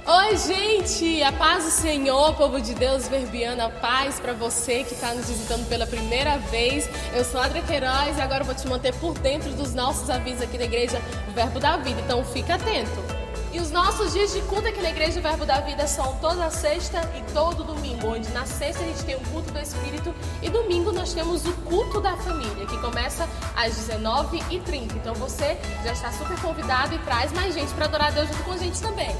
Oi, gente! A paz do Senhor, povo de Deus, Verbiana, paz para você que está nos visitando pela primeira vez. Eu sou a Adria Queiroz e agora eu vou te manter por dentro dos nossos avisos aqui da Igreja Verbo da Vida, então fica atento. E os nossos dias de culto aqui na Igreja Verbo da Vida são toda sexta e todo domingo, onde na sexta a gente tem o culto do Espírito e domingo nós temos o culto da família, que começa às 19h30. Então você já está super convidado e traz mais gente para adorar a Deus junto com a gente também.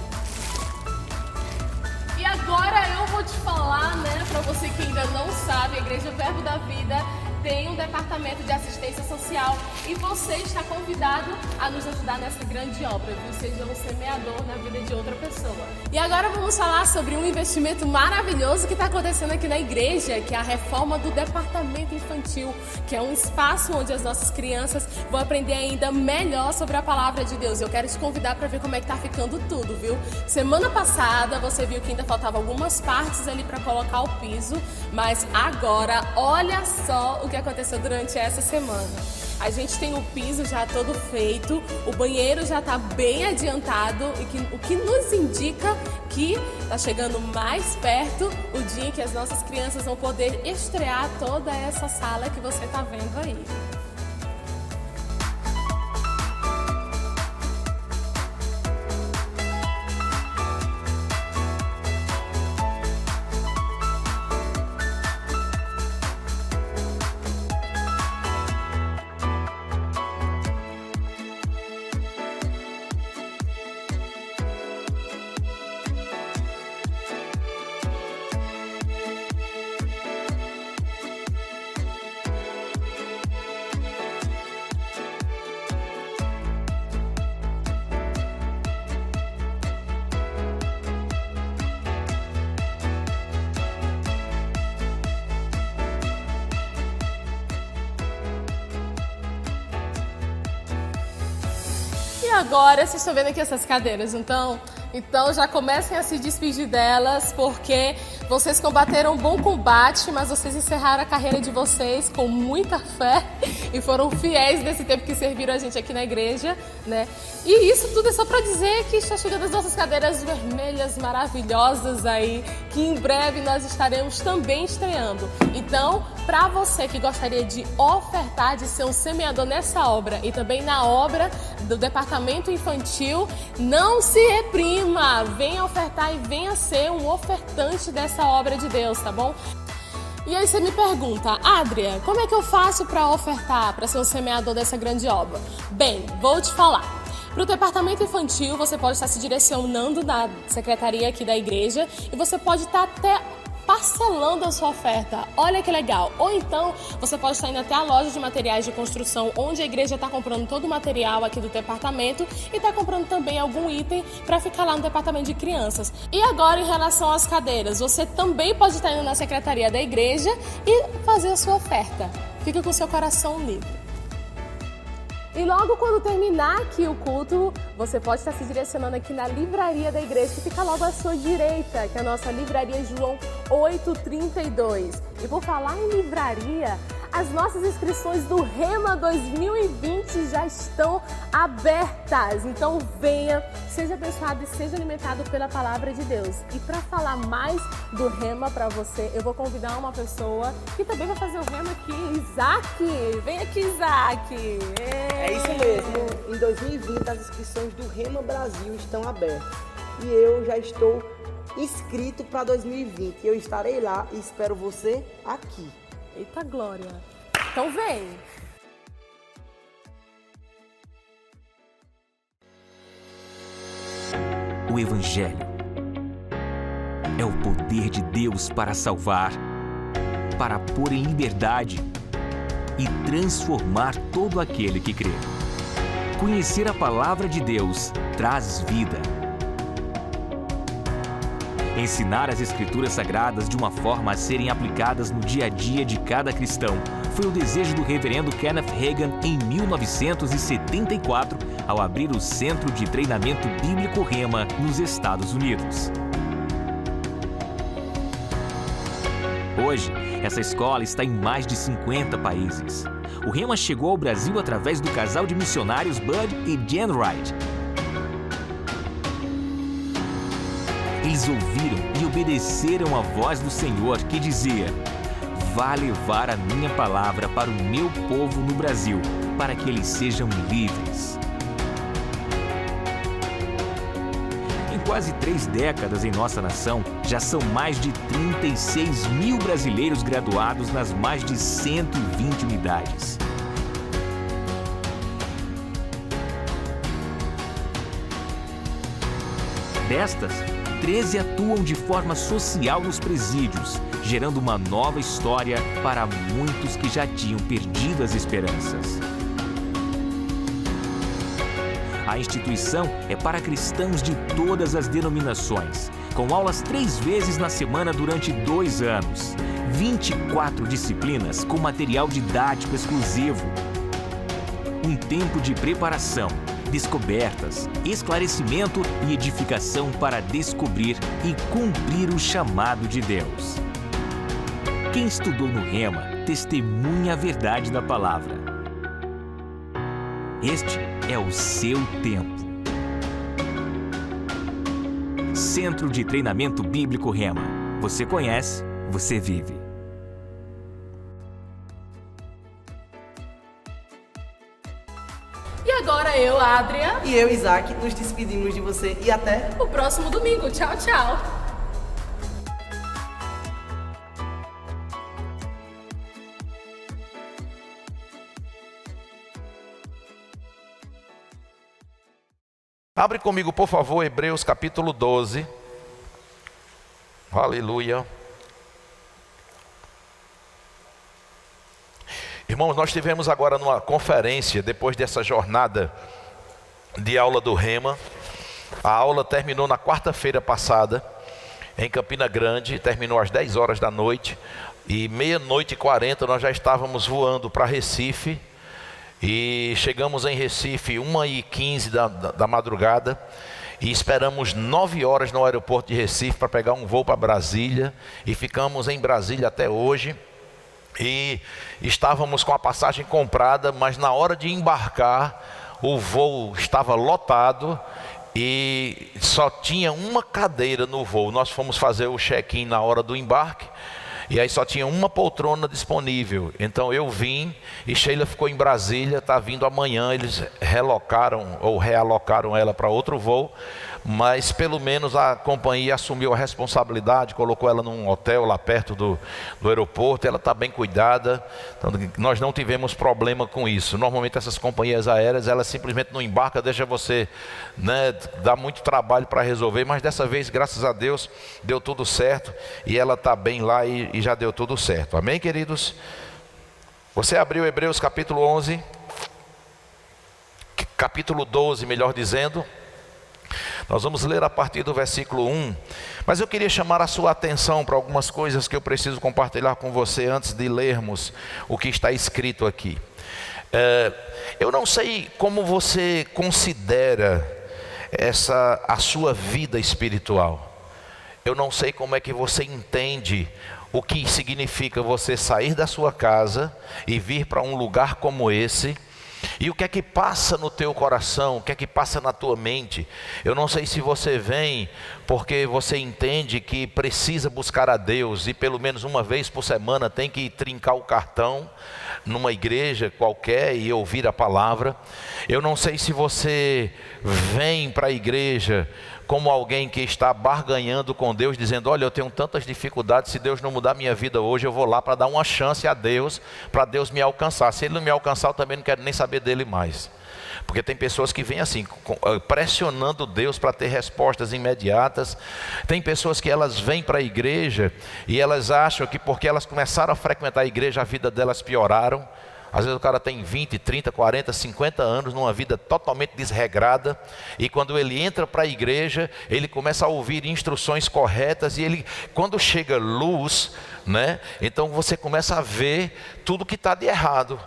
E agora eu vou te falar, para você que ainda não sabe, a Igreja Verbo da Vida tem um departamento de assistência social e você está convidado a nos ajudar nessa grande obra, viu? Seja um semeador na vida de outra pessoa. E agora vamos falar sobre um investimento maravilhoso que está acontecendo aqui na igreja, que é a reforma do departamento infantil, que é um espaço onde as nossas crianças vão aprender ainda melhor sobre a palavra de Deus. Eu quero te convidar para ver como é que tá ficando tudo, viu? Semana passada você viu que ainda faltava algumas partes ali para colocar o piso, mas agora olha só o que aconteceu durante essa semana. A gente tem o piso já todo feito, o banheiro já está bem adiantado, o que nos indica que está chegando mais perto o dia em que as nossas crianças vão poder estrear toda essa sala que você está vendo aí. E agora, vocês estão vendo aqui essas cadeiras, então já comecem a se despedir delas, porque vocês combateram um bom combate, mas vocês encerraram a carreira de vocês com muita fé e foram fiéis nesse tempo que serviram a gente aqui na igreja, né? E isso tudo é só para dizer que está chegando as nossas cadeiras vermelhas maravilhosas aí, que em breve nós estaremos também estreando. Então, para você que gostaria de ofertar, de ser um semeador nessa obra e também na obra do departamento infantil, não se reprima, venha ofertar e venha ser um ofertante dessa obra de Deus, tá bom? E aí você me pergunta, Adria, como é que eu faço para ofertar, para ser um semeador dessa grande obra? Bem, vou te falar. Para o departamento infantil, você pode estar se direcionando na secretaria aqui da igreja e você pode estar até parcelando a sua oferta. Olha que legal! Ou então, você pode estar indo até a loja de materiais de construção, onde a igreja está comprando todo o material aqui do departamento e está comprando também algum item para ficar lá no departamento de crianças. E agora, em relação às cadeiras, você também pode estar indo na secretaria da igreja e fazer a sua oferta. Fica com seu coração livre. E logo quando terminar aqui o culto, você pode estar se direcionando aqui na livraria da igreja, que fica logo à sua direita, que é a nossa livraria João 832. E por falar em livraria, as nossas inscrições do Rema 2020 já estão abertas. Então venha, seja abençoado e seja alimentado pela palavra de Deus. E para falar mais do Rema para você, eu vou convidar uma pessoa que também vai fazer o Rema aqui, Isaac. Vem aqui, Isaac. É isso mesmo. Em 2020 as inscrições do Rema Brasil estão abertas. E eu já estou inscrito para 2020. Eu estarei lá e espero você aqui. Eita glória! Então vem! O Evangelho é o poder de Deus para salvar, para pôr em liberdade e transformar todo aquele que crê. Conhecer a palavra de Deus traz vida. Ensinar as Escrituras Sagradas de uma forma a serem aplicadas no dia a dia de cada cristão foi o desejo do reverendo Kenneth Hagin em 1974, ao abrir o Centro de Treinamento Bíblico Rema nos Estados Unidos. Hoje, essa escola está em mais de 50 países. O Rema chegou ao Brasil através do casal de missionários Bud e Jen Wright. Eles ouviram e obedeceram a voz do Senhor que dizia: vá levar a minha palavra para o meu povo no Brasil, para que eles sejam livres. Em quase 3 décadas em nossa nação, já são mais de 36 mil brasileiros graduados nas mais de 120 unidades. Destas, 13 atuam de forma social nos presídios, gerando uma nova história para muitos que já tinham perdido as esperanças. A instituição é para cristãos de todas as denominações, com aulas 3 vezes na semana durante 2 anos, 24 disciplinas com material didático exclusivo, um tempo de preparação, descobertas, esclarecimento e edificação para descobrir e cumprir o chamado de Deus. Quem estudou no Rema testemunha a verdade da palavra. Este é o seu tempo. Centro de Treinamento Bíblico Rema. Você conhece, você vive. E agora eu, Adria, E eu, Isaac, nos despedimos de você e até... o próximo domingo. Tchau, tchau. Abre comigo, por favor, Hebreus capítulo 12. Aleluia. Irmãos, nós tivemos agora numa conferência, depois dessa jornada de aula do Rema. A aula terminou na quarta-feira passada, em Campina Grande, terminou às 10 horas da noite. E 00:40 nós já estávamos voando para Recife. E chegamos em Recife 1h15 da madrugada. E esperamos 9 horas no aeroporto de Recife para pegar um voo para Brasília. E ficamos em Brasília até hoje. E estávamos com a passagem comprada, mas na hora de embarcar, o voo estava lotado e só tinha uma cadeira no voo. Nós fomos fazer o check-in na hora do embarque e aí só tinha uma poltrona disponível. Então eu vim e Sheila ficou em Brasília, está vindo amanhã. Eles realocaram ela para outro voo, mas pelo menos a companhia assumiu a responsabilidade, colocou ela num hotel lá perto do aeroporto. Ela está bem cuidada, então nós não tivemos problema com isso. Normalmente essas companhias aéreas, elas simplesmente não embarcam, deixa você, dá muito trabalho para resolver, mas dessa vez, graças a Deus, deu tudo certo e ela está bem lá e já deu tudo certo. Amém, queridos? Você abriu Hebreus capítulo 11, capítulo 12, melhor dizendo. Nós vamos ler a partir do versículo 1, mas eu queria chamar a sua atenção para algumas coisas que eu preciso compartilhar com você antes de lermos o que está escrito aqui. Eu não sei como você considera a sua vida espiritual. Eu não sei como é que você entende o que significa você sair da sua casa e vir para um lugar como esse. E o que é que passa no teu coração, o que é que passa na tua mente? Eu não sei se você vem porque você entende que precisa buscar a Deus e pelo menos uma vez por semana tem que trincar o cartão numa igreja qualquer e ouvir a palavra. Eu não sei se você vem para a igreja como alguém que está barganhando com Deus, dizendo: olha, eu tenho tantas dificuldades, se Deus não mudar minha vida hoje, eu vou lá para dar uma chance a Deus, para Deus me alcançar. Se Ele não me alcançar, eu também não quero nem saber dele mais. Porque tem pessoas que vêm assim, pressionando Deus para ter respostas imediatas. Tem pessoas que elas vêm para a igreja e elas acham que porque elas começaram a frequentar a igreja, a vida delas pioraram. Às vezes o cara tem 20, 30, 40, 50 anos numa vida totalmente desregrada. E quando ele entra para a igreja, ele começa a ouvir instruções corretas. E ele, quando chega luz, então você começa a ver tudo que está de errado.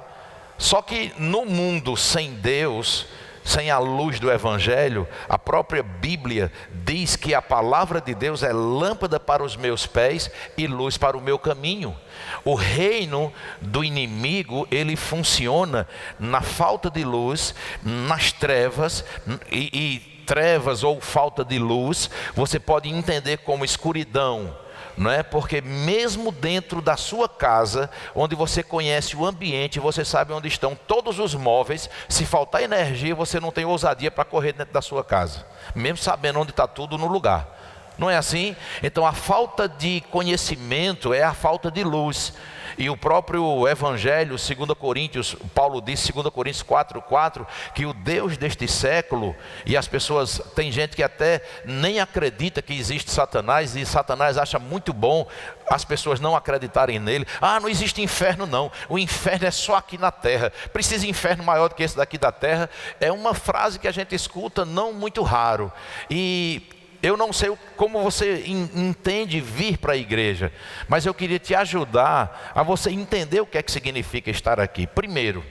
Só que no mundo sem Deus, sem a luz do Evangelho, a própria Bíblia diz que a palavra de Deus é lâmpada para os meus pés e luz para o meu caminho. O reino do inimigo, ele funciona na falta de luz, nas trevas, e trevas ou falta de luz, você pode entender como escuridão, não é? Porque mesmo dentro da sua casa, onde você conhece o ambiente, você sabe onde estão todos os móveis, se faltar energia, você não tem ousadia para correr dentro da sua casa, mesmo sabendo onde está tudo no lugar. Não é assim? Então a falta de conhecimento é a falta de luz. E o próprio Evangelho, 2 Coríntios, Paulo diz, 2 Coríntios 4:4, que o Deus deste século, e as pessoas, tem gente que até nem acredita que existe Satanás, e Satanás acha muito bom as pessoas não acreditarem nele. Ah, não existe inferno não, o inferno é só aqui na terra, precisa inferno maior do que esse daqui da terra. É uma frase que a gente escuta não muito raro, e eu não sei como você entende vir para a igreja, mas eu queria te ajudar a você entender o que é que significa estar aqui. Primeiro,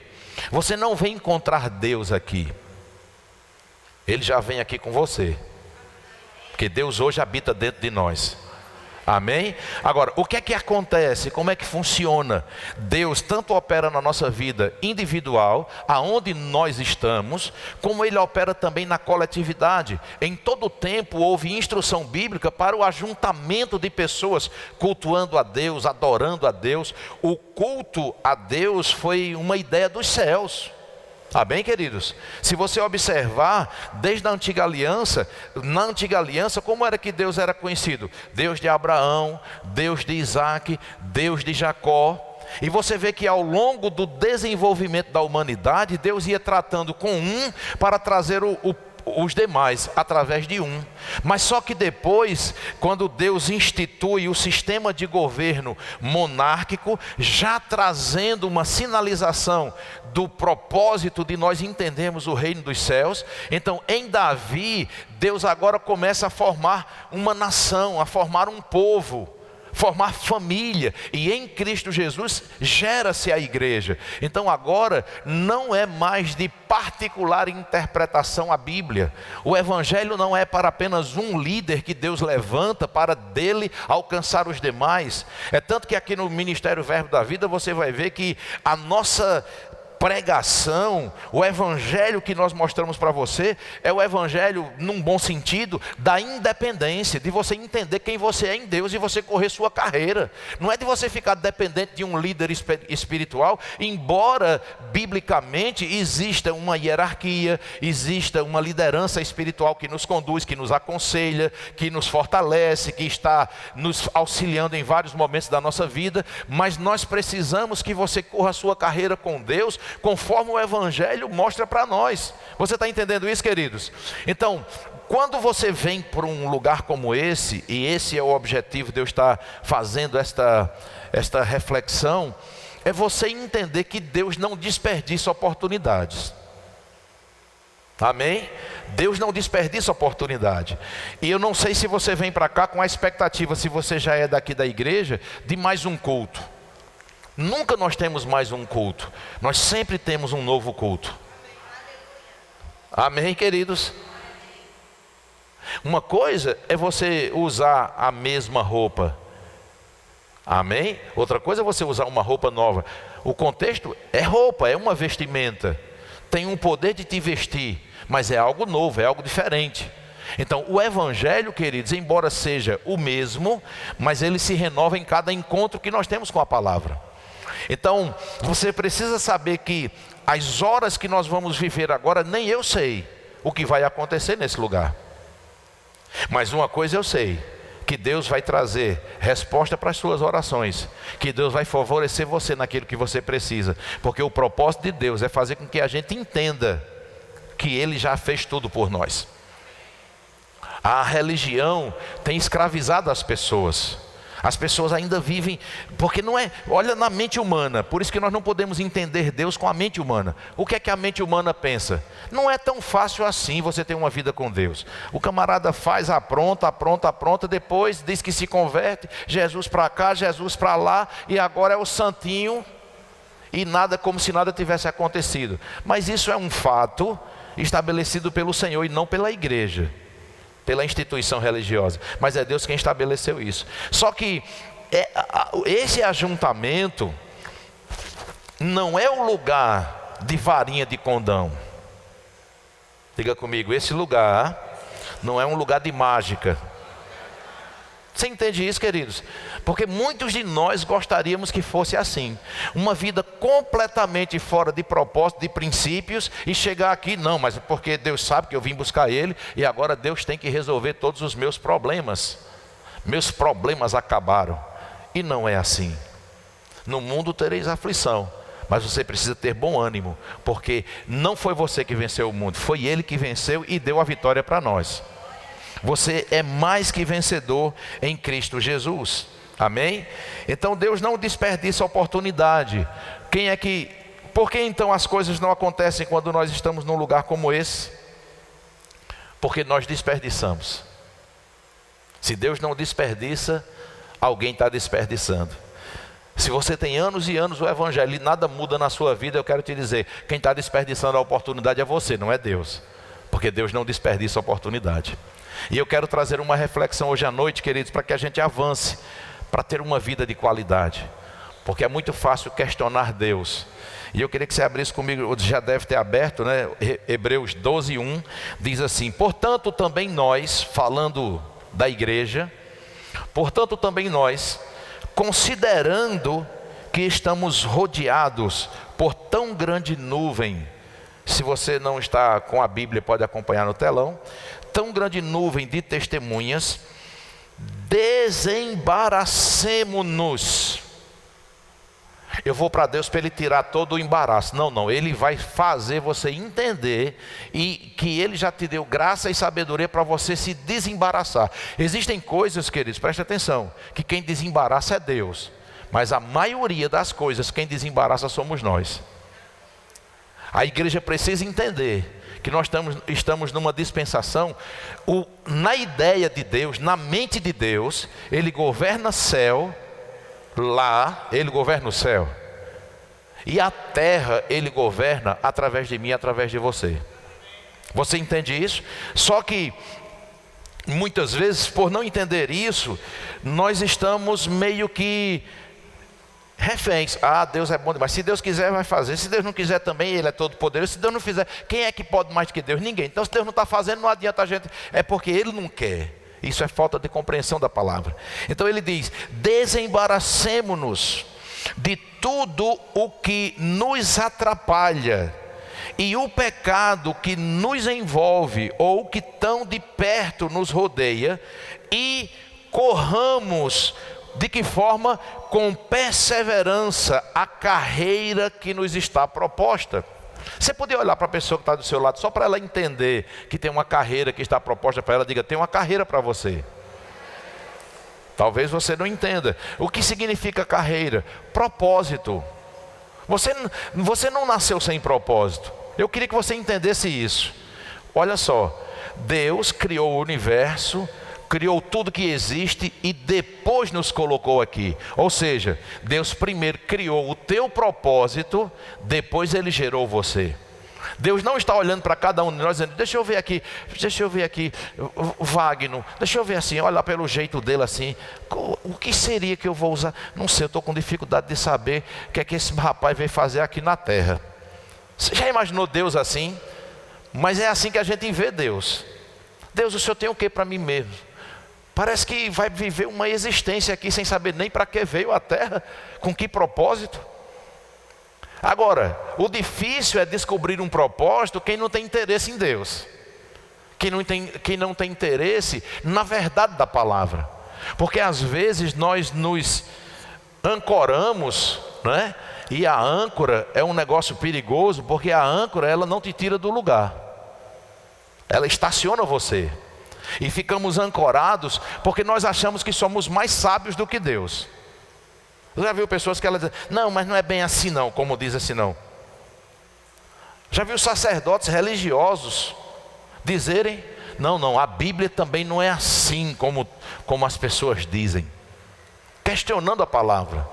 você não vem encontrar Deus aqui, Ele já vem aqui com você, porque Deus hoje habita dentro de nós. Amém? Agora, o que é que acontece? Como é que funciona? Deus tanto opera na nossa vida individual, aonde nós estamos, como Ele opera também na coletividade. Em todo tempo houve instrução bíblica para o ajuntamento de pessoas cultuando a Deus, adorando a Deus. O culto a Deus foi uma ideia dos céus. Amém, queridos? Se você observar, desde a antiga aliança, na antiga aliança, como era que Deus era conhecido? Deus de Abraão, Deus de Isaac, Deus de Jacó. E você vê que ao longo do desenvolvimento da humanidade, Deus ia tratando com um para trazer os demais através de um. Mas só que depois, quando Deus institui o sistema de governo monárquico, já trazendo uma sinalização do propósito de nós entendermos o reino dos céus, então em Davi, Deus agora começa a formar uma nação, a formar um povo, formar família, e em Cristo Jesus gera-se a igreja. Então agora não é mais de particular interpretação a Bíblia. O Evangelho não é para apenas um líder que Deus levanta para dele alcançar os demais. É tanto que aqui no Ministério Verbo da Vida você vai ver que a nossa pregação, o evangelho que nós mostramos para você, é o evangelho, num bom sentido, da independência, de você entender quem você é em Deus e você correr sua carreira. Não é de você ficar dependente de um líder espiritual, embora biblicamente exista uma hierarquia, exista uma liderança espiritual que nos conduz, que nos aconselha, que nos fortalece, que está nos auxiliando em vários momentos da nossa vida, mas nós precisamos que você corra a sua carreira com Deus, conforme o Evangelho mostra para nós. Você está entendendo isso, queridos? Então, quando você vem para um lugar como esse, e esse é o objetivo de eu estar fazendo esta reflexão, é você entender que Deus não desperdiça oportunidades. Amém? Deus não desperdiça oportunidade. E eu não sei se você vem para cá com a expectativa, se você já é daqui da igreja, de mais um culto. Nunca nós temos mais um culto, nós sempre temos um novo culto. Amém, queridos? Uma coisa é você usar a mesma roupa, amém? Outra coisa é você usar uma roupa nova. O contexto é roupa, é uma vestimenta, tem um poder de te vestir, mas é algo novo, é algo diferente. Então o Evangelho, queridos, embora seja o mesmo, mas ele se renova em cada encontro que nós temos com a palavra. Então, você precisa saber que as horas que nós vamos viver agora, nem eu sei o que vai acontecer nesse lugar. Mas uma coisa eu sei, que Deus vai trazer resposta para as suas orações, que Deus vai favorecer você naquilo que você precisa, porque o propósito de Deus é fazer com que a gente entenda que Ele já fez tudo por nós. A religião tem escravizado as pessoas. As pessoas ainda vivem, porque não é, olha na mente humana, por isso que nós não podemos entender Deus com a mente humana. O que é que a mente humana pensa? Não é tão fácil assim você ter uma vida com Deus. O camarada faz, apronta, depois diz que se converte, Jesus para cá, Jesus para lá, e agora é o santinho, e nada, como se nada tivesse acontecido. Mas isso é um fato estabelecido pelo Senhor e não pela igreja, pela instituição religiosa, mas é Deus quem estabeleceu isso. Só que esse ajuntamento não é o lugar de varinha de condão. Diga comigo, esse lugar não é um lugar de mágica. Você entende isso, queridos? Porque muitos de nós gostaríamos que fosse assim. Uma vida completamente fora de propósito, de princípios, e chegar aqui, não, mas porque Deus sabe que eu vim buscar Ele, e agora Deus tem que resolver todos os meus problemas. Meus problemas acabaram. E não é assim. No mundo tereis aflição, mas você precisa ter bom ânimo, porque não foi você que venceu o mundo, foi Ele que venceu e deu a vitória para nós. Você é mais que vencedor em Cristo Jesus. Amém? Então Deus não desperdiça a oportunidade. Por que então as coisas não acontecem quando nós estamos num lugar como esse? Porque nós desperdiçamos. Se Deus não desperdiça, alguém está desperdiçando. Se você tem anos e anos o Evangelho e nada muda na sua vida, eu quero te dizer, quem está desperdiçando a oportunidade é você, não é Deus. Porque Deus não desperdiça a oportunidade. E eu quero trazer uma reflexão hoje à noite, queridos, para que a gente avance, para ter uma vida de qualidade. Porque é muito fácil questionar Deus. E eu queria que você abrisse comigo, já deve ter aberto, né? Hebreus 12:1, diz assim: portanto também nós, falando da igreja, portanto também nós, considerando que estamos rodeados por tão grande nuvem, se você não está com a Bíblia, pode acompanhar no telão, tão grande nuvem de testemunhas, desembaracemo-nos. Eu vou para Deus para Ele tirar todo o embaraço. Não, Ele vai fazer você entender e que Ele já te deu graça e sabedoria para você se desembaraçar. Existem coisas, queridos, preste atenção, que quem desembaraça é Deus, mas a maioria das coisas quem desembaraça somos nós. A igreja precisa entender que nós estamos numa dispensação, na ideia de Deus, na mente de Deus, Ele governa céu, lá Ele governa o céu, e a terra Ele governa através de mim, através de você. Você entende isso? Só que muitas vezes, por não entender isso, nós estamos meio que reféns. Deus é bom demais. Se Deus quiser, vai fazer. Se Deus não quiser também, Ele é todo poderoso. Se Deus não fizer, quem é que pode mais que Deus? Ninguém. Então se Deus não está fazendo, não adianta a gente. É porque Ele não quer. Isso é falta de compreensão da palavra. Então Ele diz: desembaracemo-nos de tudo o que nos atrapalha e o pecado que nos envolve ou que tão de perto nos rodeia, e corramos. De que forma? Com perseverança a carreira que nos está proposta. Você poderia olhar para a pessoa que está do seu lado, só para ela entender que tem uma carreira que está proposta para ela, diga: tem uma carreira para você. Talvez você não entenda. O que significa carreira? Propósito. Você não nasceu sem propósito. Eu queria que você entendesse isso. Olha só, Deus criou o universo, criou tudo que existe e depois nos colocou aqui. Ou seja, Deus primeiro criou o teu propósito, depois Ele gerou você. Deus não está olhando para cada um de nós dizendo: deixa eu ver aqui, Wagner, deixa eu ver assim, olha pelo jeito dele assim, o que seria que eu vou usar? Não sei, eu estou com dificuldade de saber o que é que esse rapaz veio fazer aqui na terra. Você já imaginou Deus assim? Mas é assim que a gente vê Deus. Deus, o Senhor tem o que para mim mesmo? Parece que vai viver uma existência aqui sem saber nem para que veio a terra, com que propósito. Agora, o difícil é descobrir um propósito quem não tem interesse em Deus, quem não tem interesse na verdade da palavra. Porque às vezes nós nos ancoramos, né? E a âncora é um negócio perigoso, porque a âncora ela não te tira do lugar, ela estaciona você. E ficamos ancorados porque nós achamos que somos mais sábios do que Deus. Você já viu pessoas que elas dizem: não, mas não é bem assim não, como diz assim não. Já viu sacerdotes religiosos dizerem: não, a Bíblia também não é assim como as pessoas dizem, questionando a palavra.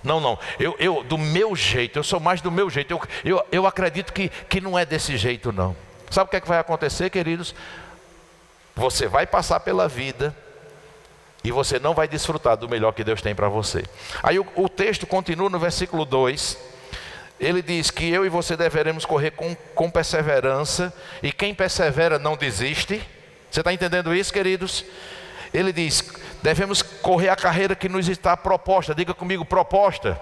Não, eu do meu jeito, eu sou mais do meu jeito, eu acredito que não é desse jeito não. Sabe o que é que vai acontecer, queridos? Você vai passar pela vida e você não vai desfrutar do melhor que Deus tem para você. Aí o texto continua no versículo 2. Ele diz que eu e você deveremos correr com perseverança. E quem persevera não desiste. Você está entendendo isso, queridos? Ele diz, devemos correr a carreira que nos está proposta. Diga comigo, proposta.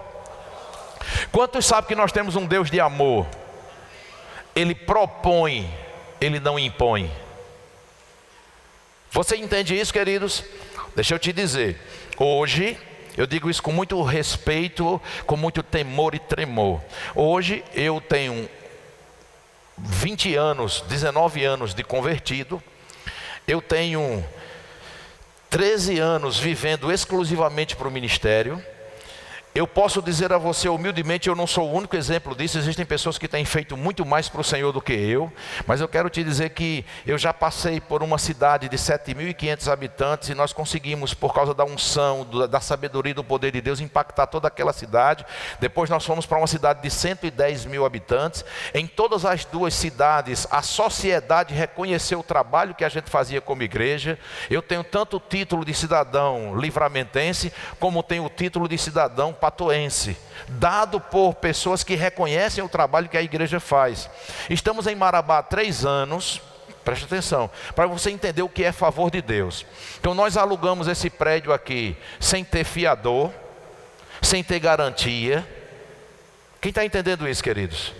Quantos sabem que nós temos um Deus de amor? Ele propõe, Ele não impõe. Você entende isso, queridos? Deixa eu te dizer, hoje, eu digo isso com muito respeito, com muito temor e tremor. Hoje eu tenho 20 anos, 19 anos de convertido. Eu tenho 13 anos vivendo exclusivamente para o ministério. Eu posso dizer a você humildemente, eu não sou o único exemplo disso. Existem pessoas que têm feito muito mais para o Senhor do que eu. Mas eu quero te dizer que eu já passei por uma cidade de 7.500 habitantes e nós conseguimos, por causa da unção, da sabedoria e do poder de Deus, impactar toda aquela cidade. Depois nós fomos para uma cidade de 110 mil habitantes. Em todas as duas cidades, a sociedade reconheceu o trabalho que a gente fazia como igreja. Eu tenho tanto o título de cidadão livramentense, como tenho o título de cidadão patoense, dado por pessoas que reconhecem o trabalho que a igreja faz. Estamos em Marabá há 3 anos, preste atenção, para você entender o que é favor de Deus. Então nós alugamos esse prédio aqui, sem ter fiador, sem ter garantia. Quem está entendendo isso, queridos?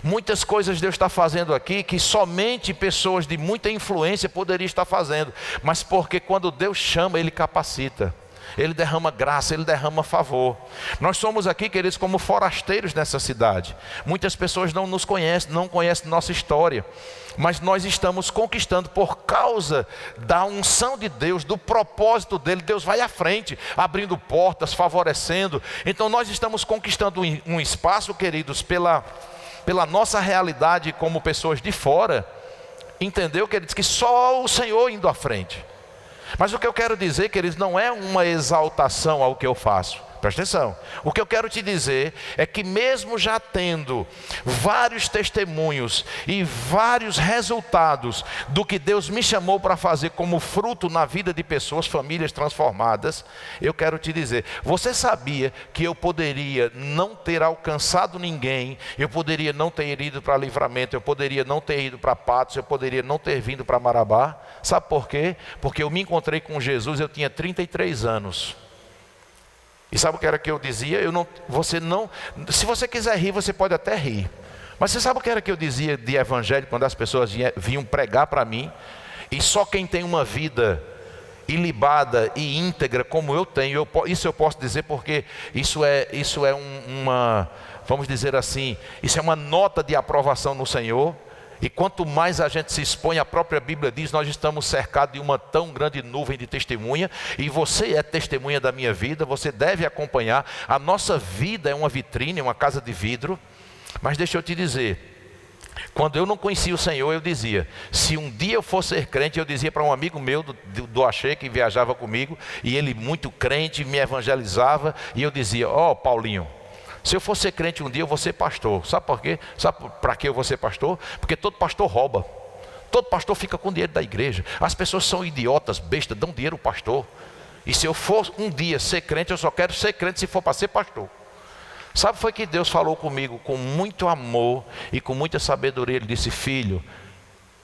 Muitas coisas Deus está fazendo aqui que somente pessoas de muita influência poderiam estar fazendo, mas porque quando Deus chama, Ele capacita. Ele derrama graça, Ele derrama favor. Nós somos aqui, queridos, como forasteiros nessa cidade. Muitas pessoas não nos conhecem, não conhecem nossa história. Mas nós estamos conquistando por causa da unção de Deus, do propósito dEle. Deus vai à frente, abrindo portas, favorecendo. Então nós estamos conquistando um espaço, queridos, pela nossa realidade como pessoas de fora. Entendeu, queridos, que só o Senhor indo à frente. Mas o que eu quero dizer, queridos, não é uma exaltação ao que eu faço. Presta atenção. O que eu quero te dizer é que mesmo já tendo vários testemunhos e vários resultados do que Deus me chamou para fazer como fruto na vida de pessoas, famílias transformadas, eu quero te dizer, você sabia que eu poderia não ter alcançado ninguém, eu poderia não ter ido para Livramento, eu poderia não ter ido para Patos, eu poderia não ter vindo para Marabá? Sabe por quê? Porque eu me encontrei com Jesus, eu tinha 33 anos. E sabe o que era que eu dizia? Se você quiser rir, você pode até rir. Mas você sabe o que era que eu dizia de evangelho quando as pessoas vinham pregar para mim? E só quem tem uma vida ilibada e íntegra como eu tenho, isso eu posso dizer porque isso é vamos dizer assim, isso é uma nota de aprovação no Senhor. E quanto mais a gente se expõe, a própria Bíblia diz, nós estamos cercados de uma tão grande nuvem de testemunha, e você é testemunha da minha vida, você deve acompanhar. A nossa vida é uma vitrine, uma casa de vidro. Mas deixa eu te dizer, quando eu não conhecia o Senhor, eu dizia, se um dia eu for ser crente, eu dizia para um amigo meu do Axé, que viajava comigo, e ele muito crente, me evangelizava, e eu dizia, Paulinho, se eu for ser crente um dia, eu vou ser pastor. Sabe por quê? Sabe para que eu vou ser pastor? Porque todo pastor rouba. Todo pastor fica com dinheiro da igreja. As pessoas são idiotas, bestas, dão dinheiro ao pastor. E se eu for um dia ser crente, eu só quero ser crente se for para ser pastor. Sabe, foi que Deus falou comigo com muito amor e com muita sabedoria. Ele disse, filho,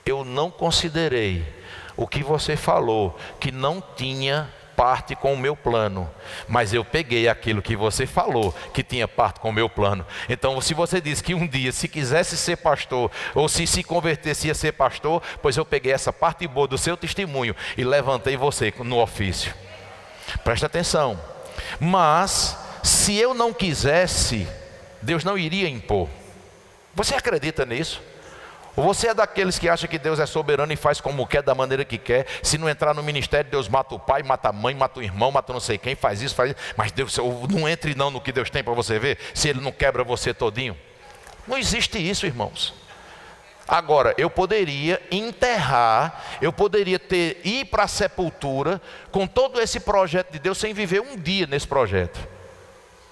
eu não considerei o que você falou, que não tinha parte com o meu plano, mas eu peguei aquilo que você falou que tinha parte com o meu plano. Então, se você disse que um dia, se quisesse ser pastor, ou se convertesse ia ser pastor, pois eu peguei essa parte boa do seu testemunho e levantei você no ofício. Presta atenção. Mas se eu não quisesse, Deus não iria impor. Você acredita nisso? Ou você é daqueles que acham que Deus é soberano e faz como quer, da maneira que quer? Se não entrar no ministério, Deus mata o pai, mata a mãe, mata o irmão, mata não sei quem, faz isso. Mas Deus, não entre não no que Deus tem para você ver, se Ele não quebra você todinho. Não existe isso, irmãos. Agora, eu poderia enterrar, eu poderia ir para a sepultura com todo esse projeto de Deus sem viver um dia nesse projeto.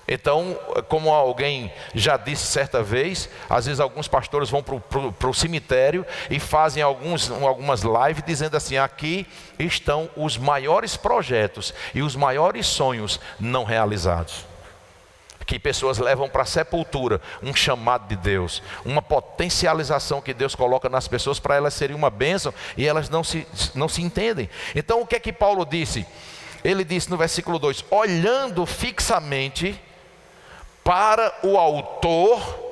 Então, como alguém já disse certa vez, às vezes alguns pastores vão para o cemitério e fazem algumas lives dizendo assim, aqui estão os maiores projetos e os maiores sonhos não realizados. que pessoas levam para a sepultura, um chamado de Deus, uma potencialização que Deus coloca nas pessoas para elas serem uma bênção, e elas não se entendem. Então o que é que Paulo disse? Ele disse no versículo 2, olhando fixamente para o autor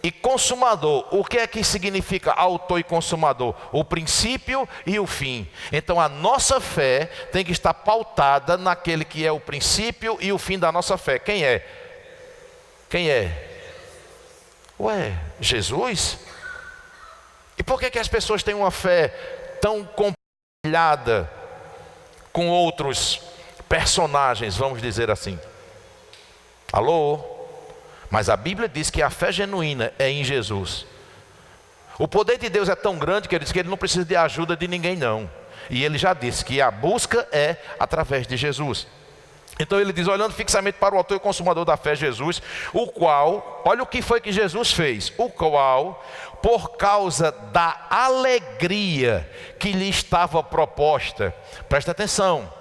e consumador. O que é que significa autor e consumador? O princípio e o fim. Então a nossa fé tem que estar pautada naquele que é o princípio e o fim da nossa fé. Quem é? Quem é? Ué, Jesus? E por que as pessoas têm uma fé tão compartilhada com outros personagens, vamos dizer assim? Alô? Mas a Bíblia diz que a fé genuína é em Jesus. O poder de Deus é tão grande que ele diz que ele não precisa de ajuda de ninguém não. E ele já disse que a busca é através de Jesus. Então ele diz, olhando fixamente para o autor e consumador da fé, Jesus, o qual, olha o que foi que Jesus fez, o qual, por causa da alegria que lhe estava proposta, presta atenção,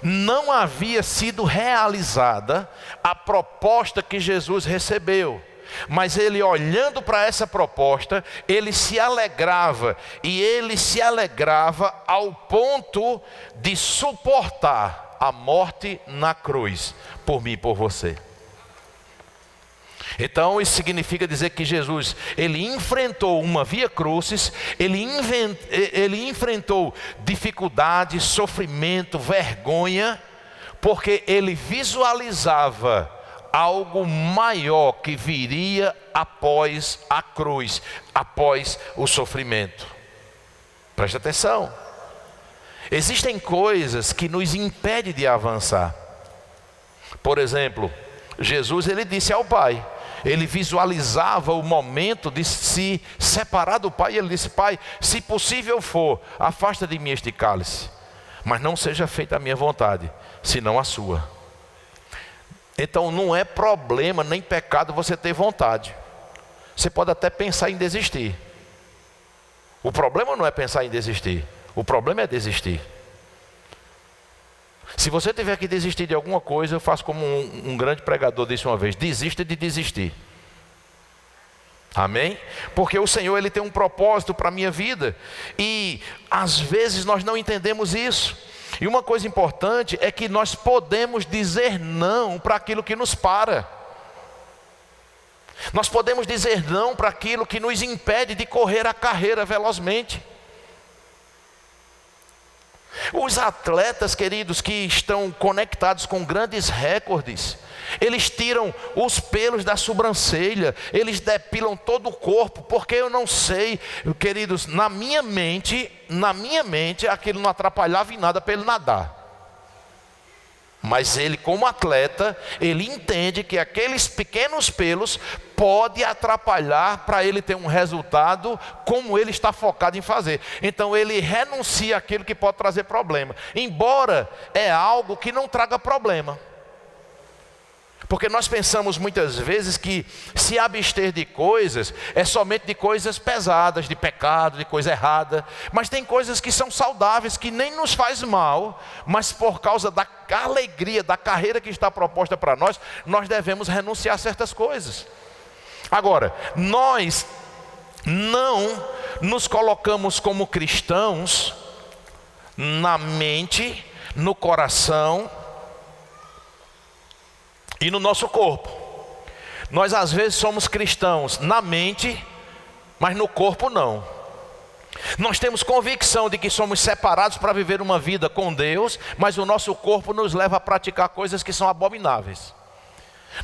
não havia sido realizada a proposta que Jesus recebeu, mas ele, olhando para essa proposta, ele se alegrava, e ele se alegrava ao ponto de suportar a morte na cruz, por mim e por você. Então isso significa dizer que Jesus, ele enfrentou uma via crucis, ele enfrentou dificuldade, sofrimento, vergonha, porque ele visualizava algo maior que viria após a cruz, após o sofrimento. Preste atenção. Existem coisas que nos impedem de avançar. Por exemplo, Jesus, ele disse ao Pai, ele visualizava o momento de se separar do Pai, e ele disse, Pai, se possível for, afasta de mim este cálice, mas não seja feita a minha vontade, senão a sua. Então não é problema nem pecado você ter vontade. Você pode até pensar em desistir. O problema não é pensar em desistir, o problema é desistir. Se você tiver que desistir de alguma coisa, eu faço como um grande pregador disse uma vez, desista de desistir. Amém? Porque o Senhor, ele tem um propósito para a minha vida, e às vezes nós não entendemos isso. E uma coisa importante é que nós podemos dizer não para aquilo que nos para. Nós podemos dizer não para aquilo que nos impede de correr a carreira velozmente. Os atletas, queridos, que estão conectados com grandes recordes, eles tiram os pelos da sobrancelha, eles depilam todo o corpo, porque eu não sei, queridos, na minha mente, aquilo não atrapalhava em nada para ele nadar. Mas ele, como atleta, ele entende que aqueles pequenos pelos podem atrapalhar para ele ter um resultado como ele está focado em fazer. Então ele renuncia àquilo que pode trazer problema, embora é algo que não traga problema. Porque nós pensamos muitas vezes que se abster de coisas é somente de coisas pesadas, de pecado, de coisa errada. Mas tem coisas que são saudáveis, que nem nos faz mal, mas por causa da alegria, da carreira que está proposta para nós, nós devemos renunciar a certas coisas. Agora, nós não nos colocamos como cristãos na mente, no coração e no nosso corpo. Nós às vezes somos cristãos na mente, mas no corpo não. Nós temos convicção de que somos separados para viver uma vida com Deus, mas o nosso corpo nos leva a praticar coisas que são abomináveis.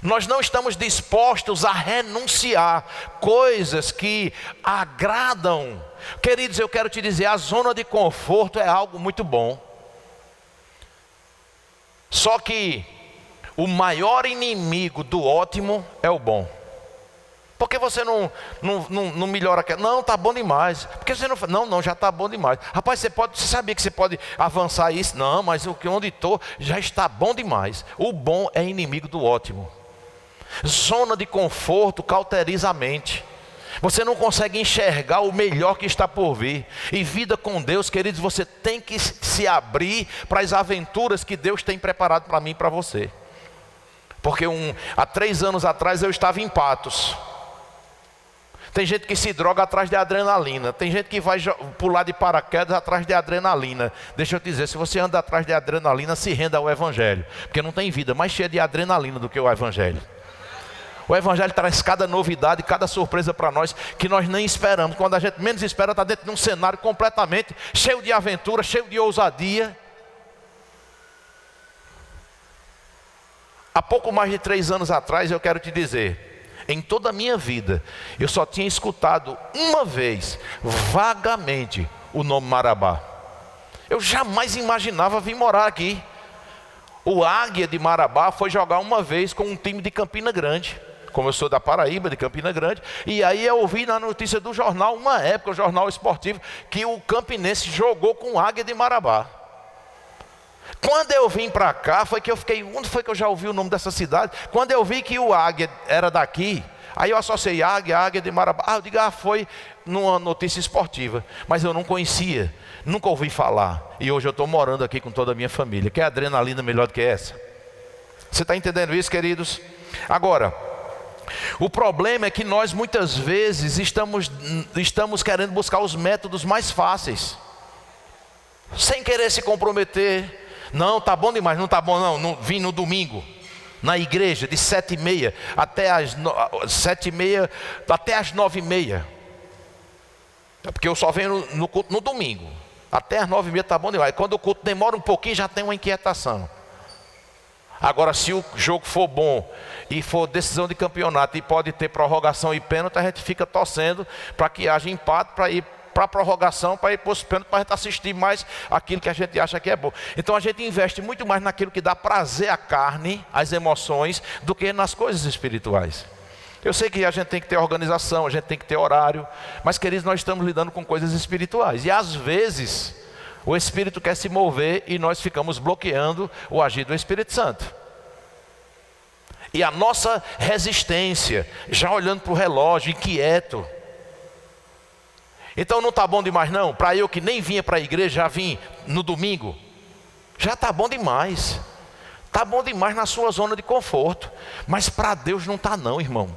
Nós não estamos dispostos a renunciar coisas que agradam. Queridos, eu quero te dizer, a zona de conforto é algo muito bom. Só que o maior inimigo do ótimo é o bom. Por que você não melhora? Não, está bom demais. Por que você não, já está bom demais. Rapaz, você sabia que você pode avançar isso? Não, mas onde estou já está bom demais. O bom é inimigo do ótimo. Zona de conforto cauteriza a mente. Você não consegue enxergar o melhor que está por vir. E vida com Deus, queridos, você tem que se abrir para as aventuras que Deus tem preparado para mim e para você. Porque há 3 anos atrás eu estava em Patos. Tem gente que se droga atrás de adrenalina. Tem gente que vai pular de paraquedas atrás de adrenalina. Deixa eu te dizer, se você anda atrás de adrenalina, se renda ao Evangelho. Porque não tem vida mais cheia de adrenalina do que o Evangelho. O Evangelho traz cada novidade, cada surpresa para nós, que nós nem esperamos. Quando a gente menos espera, está dentro de um cenário completamente cheio de aventura, cheio de ousadia. Há pouco mais de 3 anos atrás, eu quero te dizer, em toda a minha vida, eu só tinha escutado uma vez, vagamente, o nome Marabá. Eu jamais imaginava vir morar aqui. O Águia de Marabá foi jogar uma vez com um time de Campina Grande. Como eu sou da Paraíba, de Campina Grande. E aí eu ouvi na notícia do jornal, uma época, o jornal esportivo, que o Campinense jogou com o Águia de Marabá. Quando eu vim para cá, foi que eu fiquei, onde foi que eu já ouvi o nome dessa cidade? Quando eu vi que o Águia era daqui, aí eu associei Águia de Marabá. Eu digo, foi numa notícia esportiva. Mas eu não conhecia, nunca ouvi falar. E hoje eu estou morando aqui com toda a minha família. Quer adrenalina melhor do que essa? Você está entendendo isso, queridos? Agora, o problema é que nós muitas vezes estamos querendo buscar os métodos mais fáceis, sem querer se comprometer. Não, tá bom demais, não tá bom não, vim no domingo, na igreja, de 7h30 até as 7h30, até as 9h30. É porque eu só venho no culto no domingo, até as 9h30 tá bom demais. Quando o culto demora um pouquinho, já tem uma inquietação. Agora, se o jogo for bom e for decisão de campeonato e pode ter prorrogação e pênalti, a gente fica torcendo para que haja empate, para ir para a prorrogação, para ir para os pênaltis, para a gente assistir mais aquilo que a gente acha que é bom. Então a gente investe muito mais naquilo que dá prazer à carne, às emoções, do que nas coisas espirituais. Eu sei que a gente tem que ter organização, a gente tem que ter horário, mas queridos, nós estamos lidando com coisas espirituais. E às vezes o Espírito quer se mover e nós ficamos bloqueando o agir do Espírito Santo. E a nossa resistência, já olhando para o relógio, inquieto. Então não está bom demais não? Para eu que nem vinha para a igreja, já vim no domingo. Já está bom demais. Está bom demais na sua zona de conforto. Mas para Deus não está não, irmão.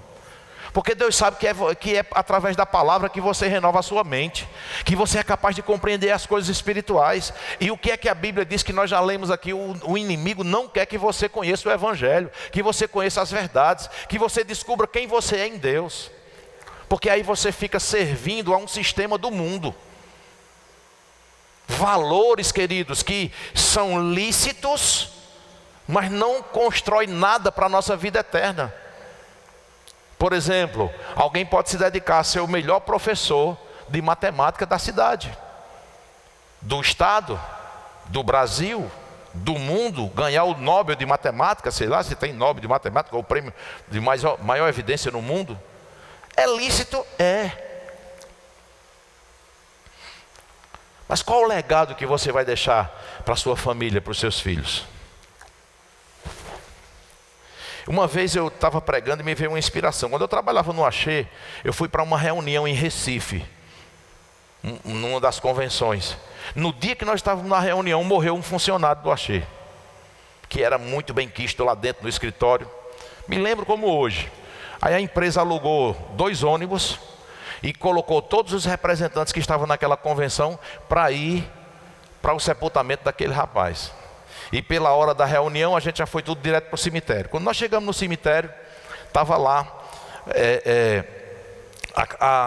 Porque Deus sabe que é através da palavra que você renova a sua mente, que você é capaz de compreender as coisas espirituais. E o que é que a Bíblia diz, que nós já lemos aqui? O inimigo não quer que você conheça o Evangelho, que você conheça as verdades, que você descubra quem você é em Deus. Porque aí você fica servindo a um sistema do mundo. Valores, queridos, que são lícitos, mas não constroem nada para a nossa vida eterna. Por exemplo, alguém pode se dedicar a ser o melhor professor de matemática da cidade, do estado, do Brasil, do mundo, ganhar o Nobel de matemática, sei lá se tem Nobel de matemática, ou o prêmio de maior evidência no mundo. É lícito? É. Mas qual o legado que você vai deixar para a sua família, para os seus filhos? Uma vez eu estava pregando e me veio uma inspiração. Quando eu trabalhava no Axê, eu fui para uma reunião em Recife, numa das convenções. No dia que nós estávamos na reunião, morreu um funcionário do Axê, que era muito bem quisto lá dentro do escritório. Me lembro como hoje. Aí a empresa alugou 2 ônibus e colocou todos os representantes que estavam naquela convenção para ir para o sepultamento daquele rapaz. E pela hora da reunião a gente já foi tudo direto para o cemitério. Quando nós chegamos no cemitério, estava lá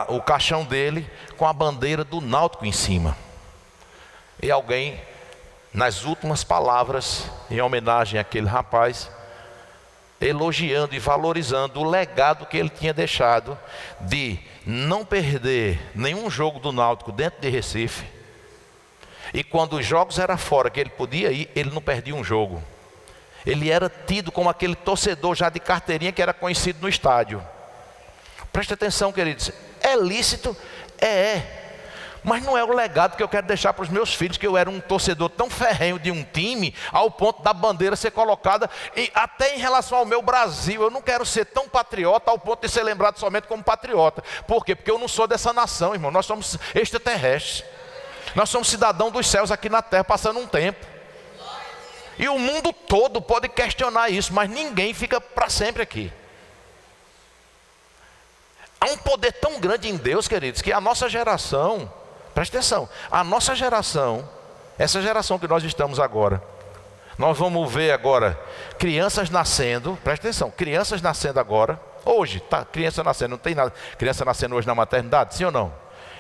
o caixão dele com a bandeira do Náutico em cima. E alguém, nas últimas palavras, em homenagem àquele rapaz, elogiando e valorizando o legado que ele tinha deixado de não perder nenhum jogo do Náutico dentro de Recife. E quando os jogos eram fora, que ele podia ir, ele não perdia um jogo. Ele era tido como aquele torcedor já de carteirinha que era conhecido no estádio. Preste atenção, queridos, é lícito? É. Mas não é o legado que eu quero deixar para os meus filhos, que eu era um torcedor tão ferrenho de um time, ao ponto da bandeira ser colocada, e até em relação ao meu Brasil, eu não quero ser tão patriota ao ponto de ser lembrado somente como patriota. Por quê? Porque eu não sou dessa nação, irmão, nós somos extraterrestres. Nós somos cidadãos dos céus aqui na terra, passando um tempo. E o mundo todo pode questionar isso, mas ninguém fica para sempre aqui. Há um poder tão grande em Deus, queridos, que a nossa geração, presta atenção, a nossa geração, essa geração que nós estamos agora, nós vamos ver agora crianças nascendo, presta atenção, crianças nascendo agora, hoje, tá, criança nascendo, não tem nada, criança nascendo hoje na maternidade, sim ou não?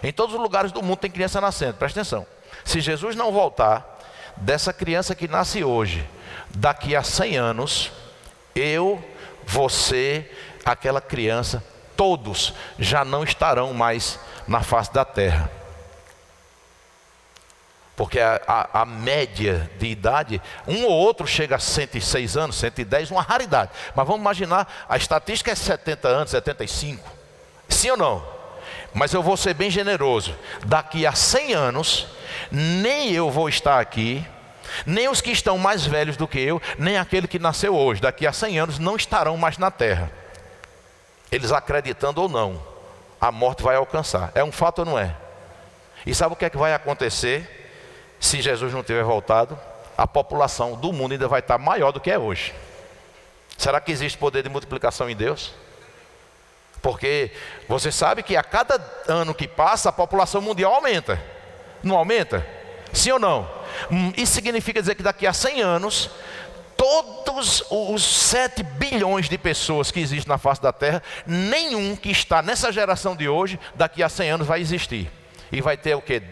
Em todos os lugares do mundo tem criança nascendo, presta atenção. Se Jesus não voltar, dessa criança que nasce hoje, daqui a 100 anos, eu, você, aquela criança, todos já não estarão mais na face da terra. Porque a média de idade, um ou outro chega a 106 anos, 110, uma raridade. Mas vamos imaginar, a estatística é 70 anos, 75. Sim ou não? Mas eu vou ser bem generoso. Daqui a 100 anos, nem eu vou estar aqui, nem os que estão mais velhos do que eu, nem aquele que nasceu hoje, daqui a 100 anos, não estarão mais na terra. Eles acreditando ou não, a morte vai alcançar. É um fato ou não é? E sabe o que é que vai acontecer? Se Jesus não tiver voltado, a população do mundo ainda vai estar maior do que é hoje. Será que existe poder de multiplicação em Deus? Porque você sabe que a cada ano que passa, a população mundial aumenta. Não aumenta? Sim ou não? Isso significa dizer que daqui a 100 anos, todos os 7 bilhões de pessoas que existem na face da Terra, nenhum que está nessa geração de hoje, daqui a 100 anos vai existir. E vai ter o quê?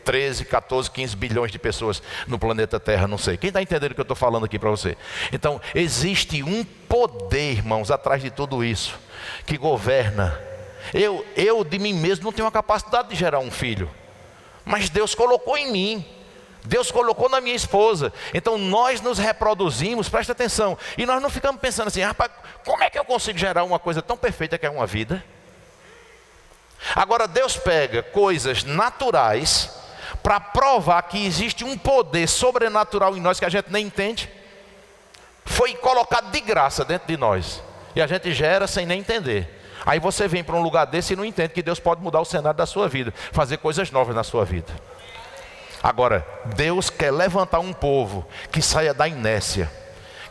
13, 14, 15 bilhões de pessoas no planeta Terra, não sei. Quem está entendendo o que eu estou falando aqui para você? Então, existe um poder, irmãos, atrás de tudo isso, que governa. Eu de mim mesmo não tenho a capacidade de gerar um filho, mas Deus colocou em mim. Deus colocou na minha esposa. Então nós nos reproduzimos, presta atenção. E nós não ficamos pensando assim, rapaz, como é que eu consigo gerar uma coisa tão perfeita que é uma vida? Agora Deus pega coisas naturais para provar que existe um poder sobrenatural em nós que a gente nem entende. Foi colocado de graça dentro de nós. E a gente gera sem nem entender. Aí você vem para um lugar desse e não entende que Deus pode mudar o cenário da sua vida, fazer coisas novas na sua vida. Agora, Deus quer levantar um povo que saia da inércia,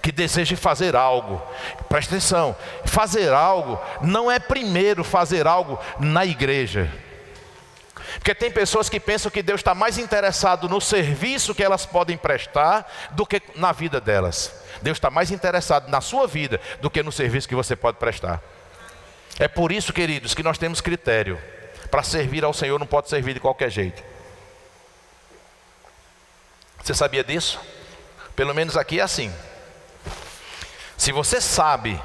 que deseje fazer algo. Presta atenção, fazer algo não é primeiro fazer algo na igreja. Porque tem pessoas que pensam que Deus está mais interessado no serviço que elas podem prestar do que na vida delas. Deus está mais interessado na sua vida do que no serviço que você pode prestar. É por isso, queridos, que nós temos critério. Para servir ao Senhor não pode servir de qualquer jeito. Você sabia disso? Pelo menos aqui é assim. Se você sabe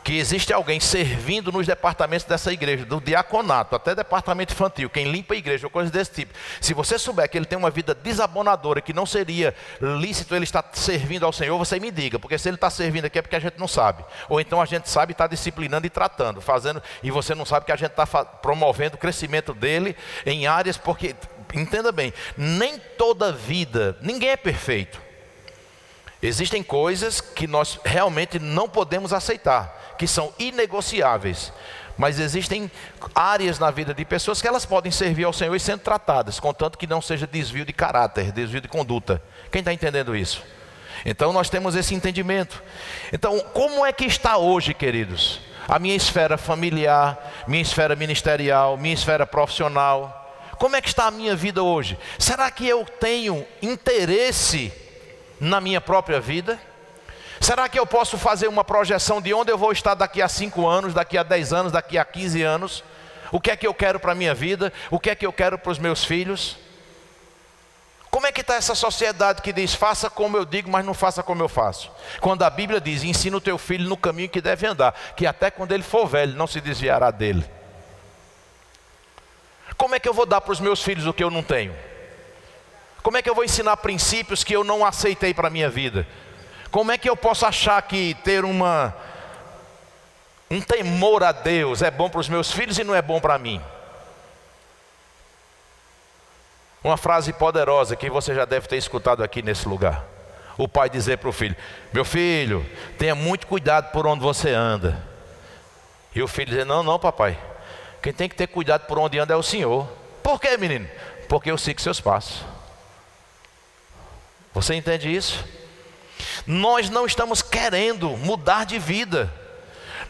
que existe alguém servindo nos departamentos dessa igreja, do diaconato até departamento infantil, quem limpa a igreja ou coisa desse tipo, se você souber que ele tem uma vida desabonadora, que não seria lícito ele estar servindo ao Senhor, você me diga, porque se ele está servindo aqui é porque a gente não sabe, ou então a gente sabe e está disciplinando e tratando, fazendo, e você não sabe que a gente está promovendo o crescimento dele em áreas, porque, entenda bem, nem toda vida, ninguém é perfeito. Existem coisas que nós realmente não podemos aceitar, que são inegociáveis. Mas existem áreas na vida de pessoas que elas podem servir ao Senhor e sendo tratadas, contanto que não seja desvio de caráter, desvio de conduta. Quem está entendendo isso? Então nós temos esse entendimento. Então como é que está hoje, queridos? A minha esfera familiar, minha esfera ministerial, minha esfera profissional. Como é que está a minha vida hoje? Será que eu tenho interesse na minha própria vida? Será que eu posso fazer uma projeção de onde eu vou estar daqui a 5 anos, daqui a 10 anos, daqui a 15 anos? O que é que eu quero para a minha vida? O que é que eu quero para os meus filhos? Como é que está essa sociedade que diz, faça como eu digo, mas não faça como eu faço? Quando a Bíblia diz, ensina o teu filho no caminho que deve andar, que até quando ele for velho, não se desviará dele. Como é que eu vou dar para os meus filhos o que eu não tenho? Como é que eu vou ensinar princípios que eu não aceitei para a minha vida? Como é que eu posso achar que ter um temor a Deus é bom para os meus filhos e não é bom para mim? Uma frase poderosa que você já deve ter escutado aqui nesse lugar. O pai dizer para o filho, meu filho, tenha muito cuidado por onde você anda. E o filho dizer, não papai, quem tem que ter cuidado por onde anda é o Senhor. Por quê, menino? Porque eu sigo seus passos. Você entende isso? Nós não estamos querendo mudar de vida.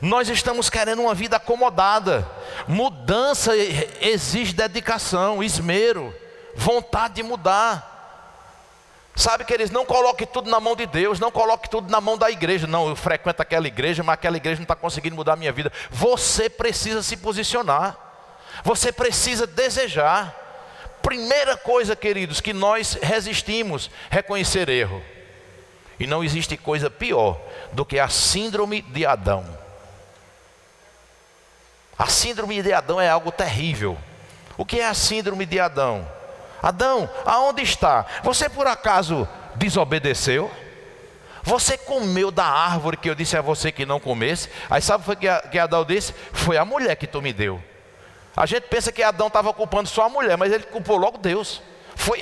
Nós estamos querendo uma vida acomodada. Mudança exige dedicação, esmero, vontade de mudar. Sabe, queridos, não coloque tudo na mão de Deus, não coloque tudo na mão da igreja. Não, eu frequento aquela igreja, mas aquela igreja não está conseguindo mudar a minha vida. Você precisa se posicionar, você precisa desejar. Primeira coisa, queridos, que nós resistimos, reconhecer erro. E não existe coisa pior do que a síndrome de Adão. A síndrome de Adão é algo terrível. O que é a síndrome de Adão? Adão, aonde está? Você por acaso desobedeceu? Você comeu da árvore que eu disse a você que não comesse? Aí sabe o que Adão disse? Foi a mulher que tu me deu. A gente pensa que Adão estava culpando só a mulher, mas ele culpou logo Deus.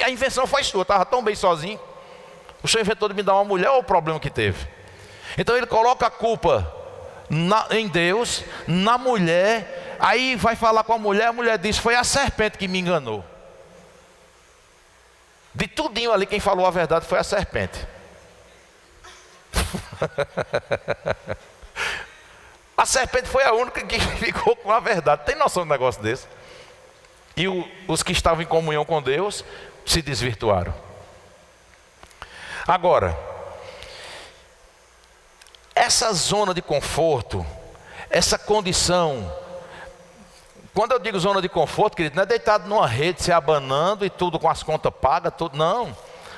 A invenção foi sua, estava tão bem sozinho. O Senhor inventou de me dar uma mulher, olha o problema que teve. Então ele coloca a culpa em Deus, na mulher. Aí vai falar com a mulher diz, foi a serpente que me enganou. De tudinho ali quem falou a verdade foi a serpente. A serpente foi a única que ficou com a verdade. Tem noção de um negócio desse? E os que estavam em comunhão com Deus se desvirtuaram. Agora, essa zona de conforto, essa condição, quando eu digo zona de conforto, querido, não é deitado numa rede, se abanando e tudo com as contas pagas, tudo, não.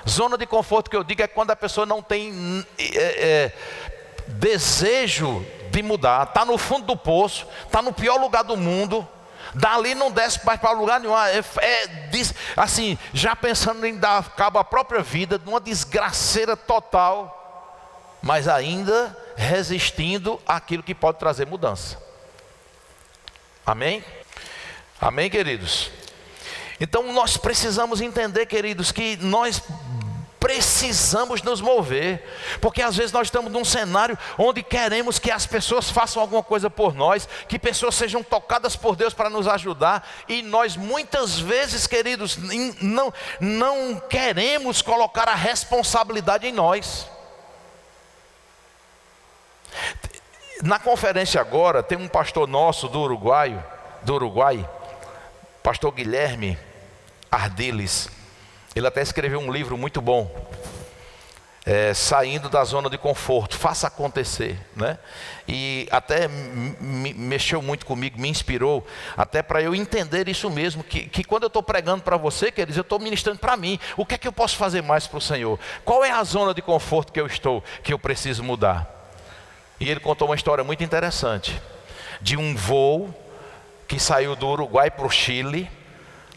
Zona de conforto que eu digo é quando a pessoa não tem desejo de mudar, está no fundo do poço, está no pior lugar do mundo, dali não desce mais para lugar nenhum, assim, já pensando em dar cabo à própria vida, numa desgraceira total, mas ainda resistindo àquilo que pode trazer mudança. Amém? Amém, queridos? Então nós precisamos entender, queridos, que nós precisamos nos mover, porque às vezes nós estamos num cenário onde queremos que as pessoas façam alguma coisa por nós, que pessoas sejam tocadas por Deus para nos ajudar, e nós muitas vezes, queridos, não queremos colocar a responsabilidade em nós. Na conferência agora, tem um pastor nosso do Uruguai, pastor Guilherme Ardiles. Ele até escreveu um livro muito bom, Saindo da Zona de Conforto, Faça Acontecer, né? E até mexeu muito comigo, me inspirou, até para eu entender isso mesmo, que quando eu estou pregando para você, queridos, eu estou ministrando para mim. O que é que eu posso fazer mais para o Senhor? Qual é a zona de conforto que eu preciso mudar? E ele contou uma história muito interessante, de um voo que saiu do Uruguai para o Chile,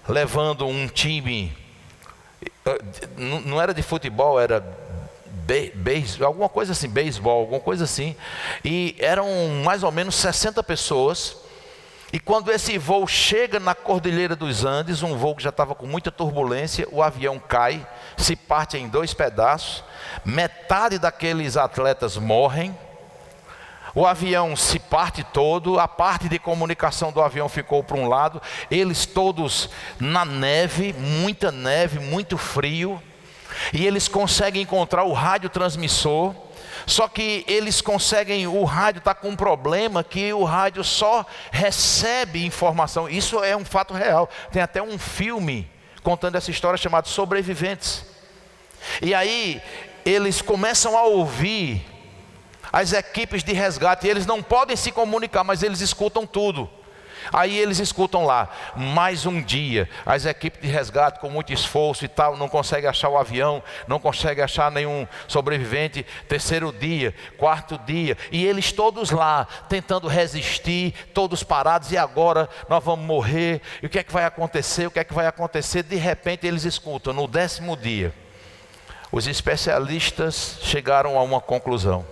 levando um time, não era de futebol, era alguma coisa assim, beisebol, alguma coisa assim, e eram mais ou menos 60 pessoas, e quando esse voo chega na Cordilheira dos Andes, um voo que já estava com muita turbulência, o avião cai, se parte em 2 pedaços, metade daqueles atletas morrem, o avião se parte todo, a parte de comunicação do avião ficou para um lado, eles todos na neve, muito frio, e eles conseguem encontrar o radiotransmissor, só que o rádio está com um problema, que o rádio só recebe informação, isso é um fato real, tem até um filme contando essa história chamado Sobreviventes, e aí eles começam a ouvir as equipes de resgate, eles não podem se comunicar, mas eles escutam tudo. Aí eles escutam lá, mais um dia, as equipes de resgate com muito esforço e tal, não conseguem achar o avião, não conseguem achar nenhum sobrevivente, 3º dia, 4º dia, e eles todos lá, tentando resistir, todos parados, e agora nós vamos morrer, e o que é que vai acontecer? De repente eles escutam, no 10º dia, os especialistas chegaram a uma conclusão: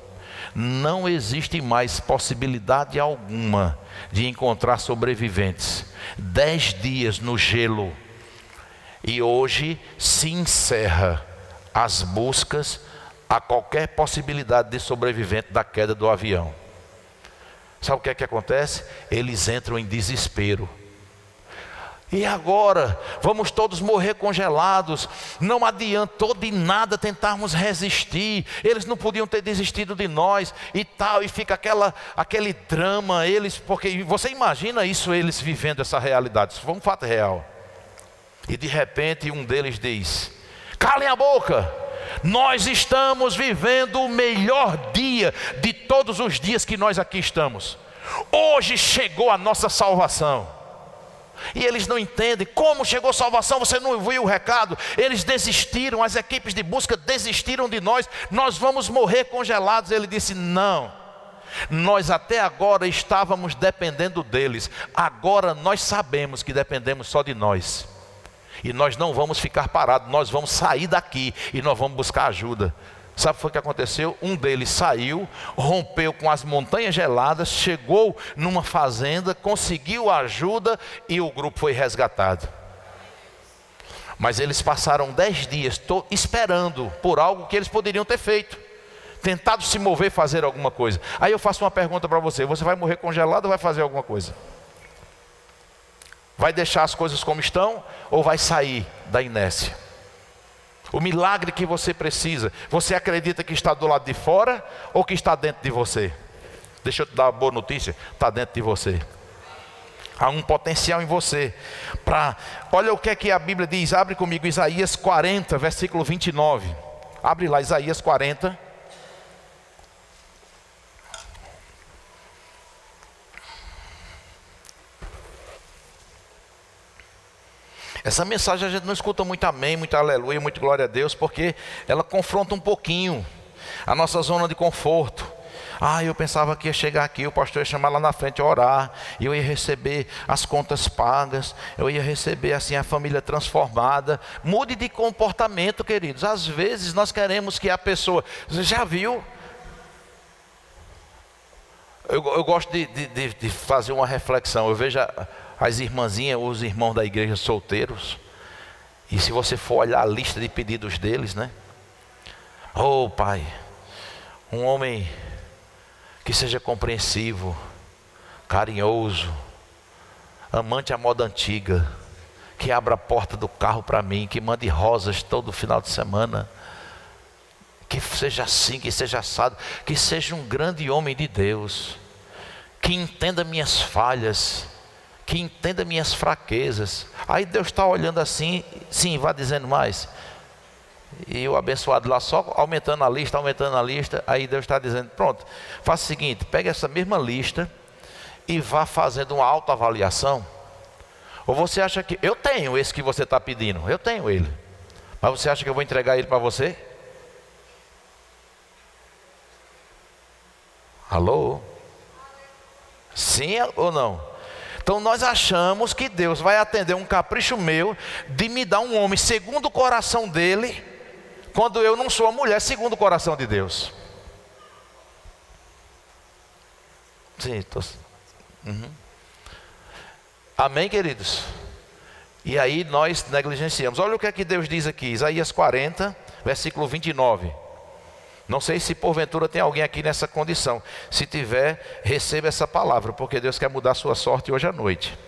não existe mais possibilidade alguma de encontrar sobreviventes. 10 dias no gelo. E hoje se encerra as buscas a qualquer possibilidade de sobrevivente da queda do avião. Sabe o que é que acontece? Eles entram em desespero. E agora, vamos todos morrer congelados. Não adiantou de nada tentarmos resistir. Eles não podiam ter desistido de nós e tal. E fica aquele drama. Porque você imagina isso, eles vivendo essa realidade. Isso foi um fato real. E de repente um deles diz: calem a boca. Nós estamos vivendo o melhor dia de todos os dias que nós aqui estamos. Hoje chegou a nossa salvação. E eles não entendem como chegou a salvação. Você não viu o recado? Eles desistiram, as equipes de busca desistiram de nós. Nós vamos morrer congelados. Ele disse: não, nós até agora estávamos dependendo deles. Agora nós sabemos que dependemos só de nós. E nós não vamos ficar parados. Nós vamos sair daqui e nós vamos buscar ajuda. Sabe o que foi que aconteceu? Um deles saiu, rompeu com as montanhas geladas, chegou numa fazenda, conseguiu ajuda e o grupo foi resgatado. Mas eles passaram 10 dias esperando por algo que eles poderiam ter feito. Tentado se mover, fazer alguma coisa. Aí eu faço uma pergunta para você: você vai morrer congelado ou vai fazer alguma coisa? Vai deixar as coisas como estão ou vai sair da inércia? O milagre que você precisa, você acredita que está do lado de fora ou que está dentro de você? Deixa eu te dar uma boa notícia: está dentro de você. Há um potencial em você. Olha o que é que a Bíblia diz. Abre comigo Isaías 40, versículo 29. Abre lá Isaías 40. Essa mensagem a gente não escuta muito amém, muito aleluia, muito glória a Deus, porque ela confronta um pouquinho a nossa zona de conforto. Eu pensava que ia chegar aqui, o pastor ia chamar lá na frente a orar, e eu ia receber as contas pagas, eu ia receber assim a família transformada. Mude de comportamento, queridos. Às vezes nós queremos que a pessoa... Você já viu? Eu gosto de fazer uma reflexão. Eu vejo as irmãzinhas, os irmãos da igreja solteiros, e se você for olhar a lista de pedidos deles, né? Oh Pai, um homem que seja compreensivo, carinhoso, amante à moda antiga, que abra a porta do carro para mim, que mande rosas todo final de semana, que seja assim, que seja assado, que seja um grande homem de Deus, que entenda minhas falhas, que entenda minhas fraquezas. Aí Deus está olhando assim, sim, vá dizendo mais. E o abençoado lá só aumentando a lista. Aí Deus está dizendo: pronto, faça o seguinte, pegue essa mesma lista e vá fazendo uma autoavaliação. Ou você acha que eu tenho esse que você está pedindo? Eu tenho ele, mas você acha que eu vou entregar ele para você? Alô? Sim ou não? Então nós achamos que Deus vai atender um capricho meu de me dar um homem segundo o coração dele, quando eu não sou a mulher segundo o coração de Deus. Sim, Amém, queridos? E aí nós negligenciamos. Olha o que é que Deus diz aqui, Isaías 40, versículo 29. Não sei se porventura tem alguém aqui nessa condição. Se tiver, receba essa palavra, porque Deus quer mudar a sua sorte hoje à noite.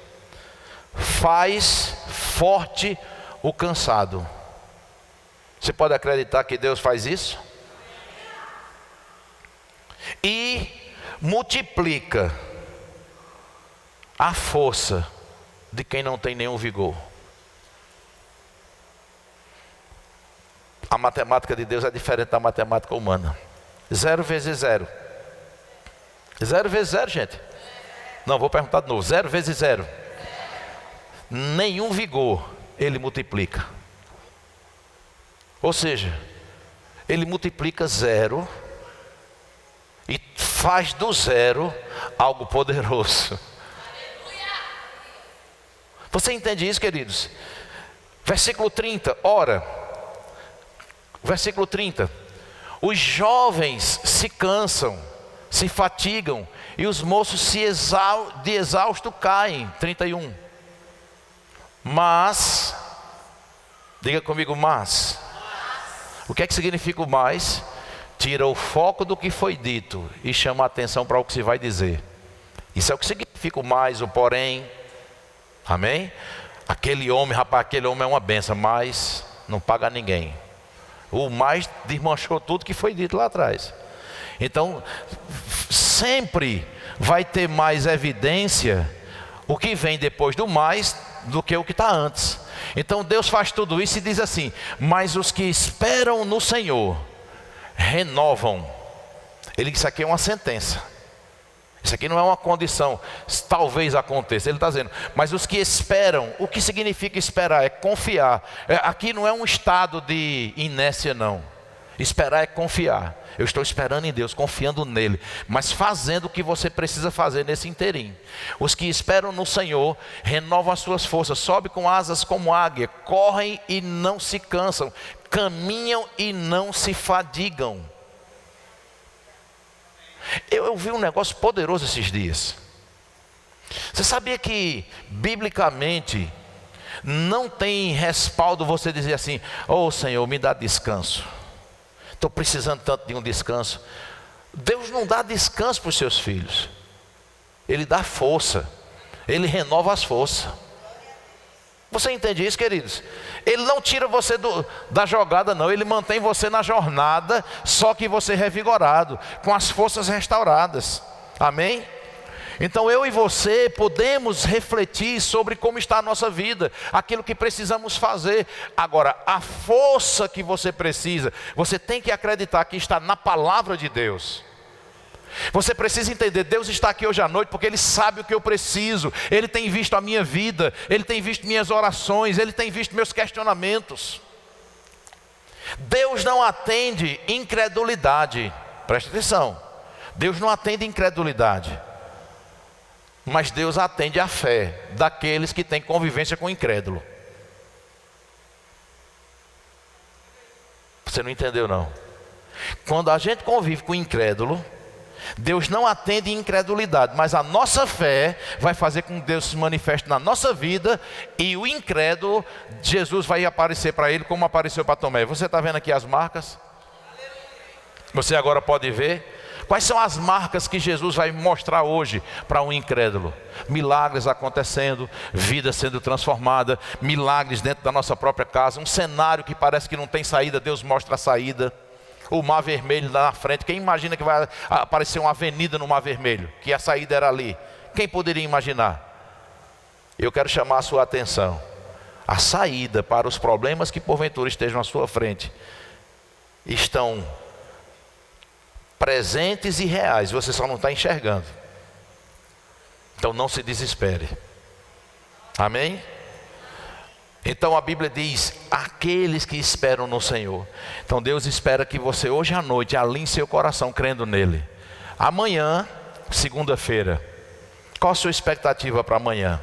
Faz forte o cansado. Você pode acreditar que Deus faz isso? E multiplica a força de quem não tem nenhum vigor. A matemática de Deus é diferente da matemática humana. 0 vezes 0. 0 vezes 0, gente. Não, vou perguntar de novo. 0 vezes 0. Nenhum vigor ele multiplica. Ou seja, ele multiplica 0 e faz do 0 algo poderoso. Você entende isso, queridos? Versículo 30, ora... Versículo 30. Os jovens se cansam, se fatigam, e os moços de exausto caem. 31. Mas, diga comigo, mas. O que é que significa o mais? Tira o foco do que foi dito e chama a atenção para o que se vai dizer. Isso é o que significa o mais, o porém. Amém? Aquele homem, rapaz, aquele homem é uma benção, mas não paga ninguém. O mais desmanchou tudo que foi dito lá atrás. Então, sempre vai ter mais evidência o que vem depois do mais do que o que está antes. Então Deus faz tudo isso e diz assim: mas os que esperam no Senhor renovam. Ele disse: isso aqui é uma sentença, isso aqui não é uma condição, talvez aconteça. Ele está dizendo: mas os que esperam. O que significa esperar? É confiar. Aqui não é um estado de inércia, não. Esperar é confiar. Eu estou esperando em Deus, confiando nele, mas fazendo o que você precisa fazer nesse inteirinho. Os que esperam no Senhor renovam as suas forças, sobem com asas como águia, correm e não se cansam, caminham e não se fadigam. Eu vi um negócio poderoso esses dias. Você sabia que biblicamente não tem respaldo você dizer assim: oh Senhor, me dá descanso, estou precisando tanto de um descanso. Deus não dá descanso para os seus filhos. Ele dá força. Ele renova as forças. Você entende isso, queridos? Ele não tira você da jogada, não. Ele mantém você na jornada, só que você revigorado, com as forças restauradas. Amém? Então eu e você podemos refletir sobre como está a nossa vida, aquilo que precisamos fazer. Agora, a força que você precisa, você tem que acreditar que está na palavra de Deus. Você precisa entender: Deus está aqui hoje à noite porque Ele sabe o que eu preciso. Ele tem visto a minha vida, Ele tem visto minhas orações, Ele tem visto meus questionamentos. Deus não atende incredulidade. Presta atenção. Deus não atende incredulidade, mas Deus atende a fé daqueles que têm convivência com o incrédulo. Você não entendeu, não? Quando a gente convive com o incrédulo, Deus não atende incredulidade, mas a nossa fé vai fazer com que Deus se manifeste na nossa vida. E o incrédulo, Jesus vai aparecer para ele como apareceu para Tomé. Você está vendo aqui as marcas? Você agora pode ver. Quais são as marcas que Jesus vai mostrar hoje para um incrédulo? Milagres acontecendo, vida sendo transformada, milagres dentro da nossa própria casa, um cenário que parece que não tem saída, Deus mostra a saída. O Mar Vermelho lá na frente, quem imagina que vai aparecer uma avenida no Mar Vermelho, que a saída era ali? Quem poderia imaginar? Eu quero chamar a sua atenção: a saída para os problemas que porventura estejam à sua frente estão presentes e reais, você só não está enxergando. Então não se desespere. Amém? Então a Bíblia diz: aqueles que esperam no Senhor. Então Deus espera que você hoje à noite alinhe seu coração crendo nele. Amanhã, segunda-feira, qual a sua expectativa para amanhã?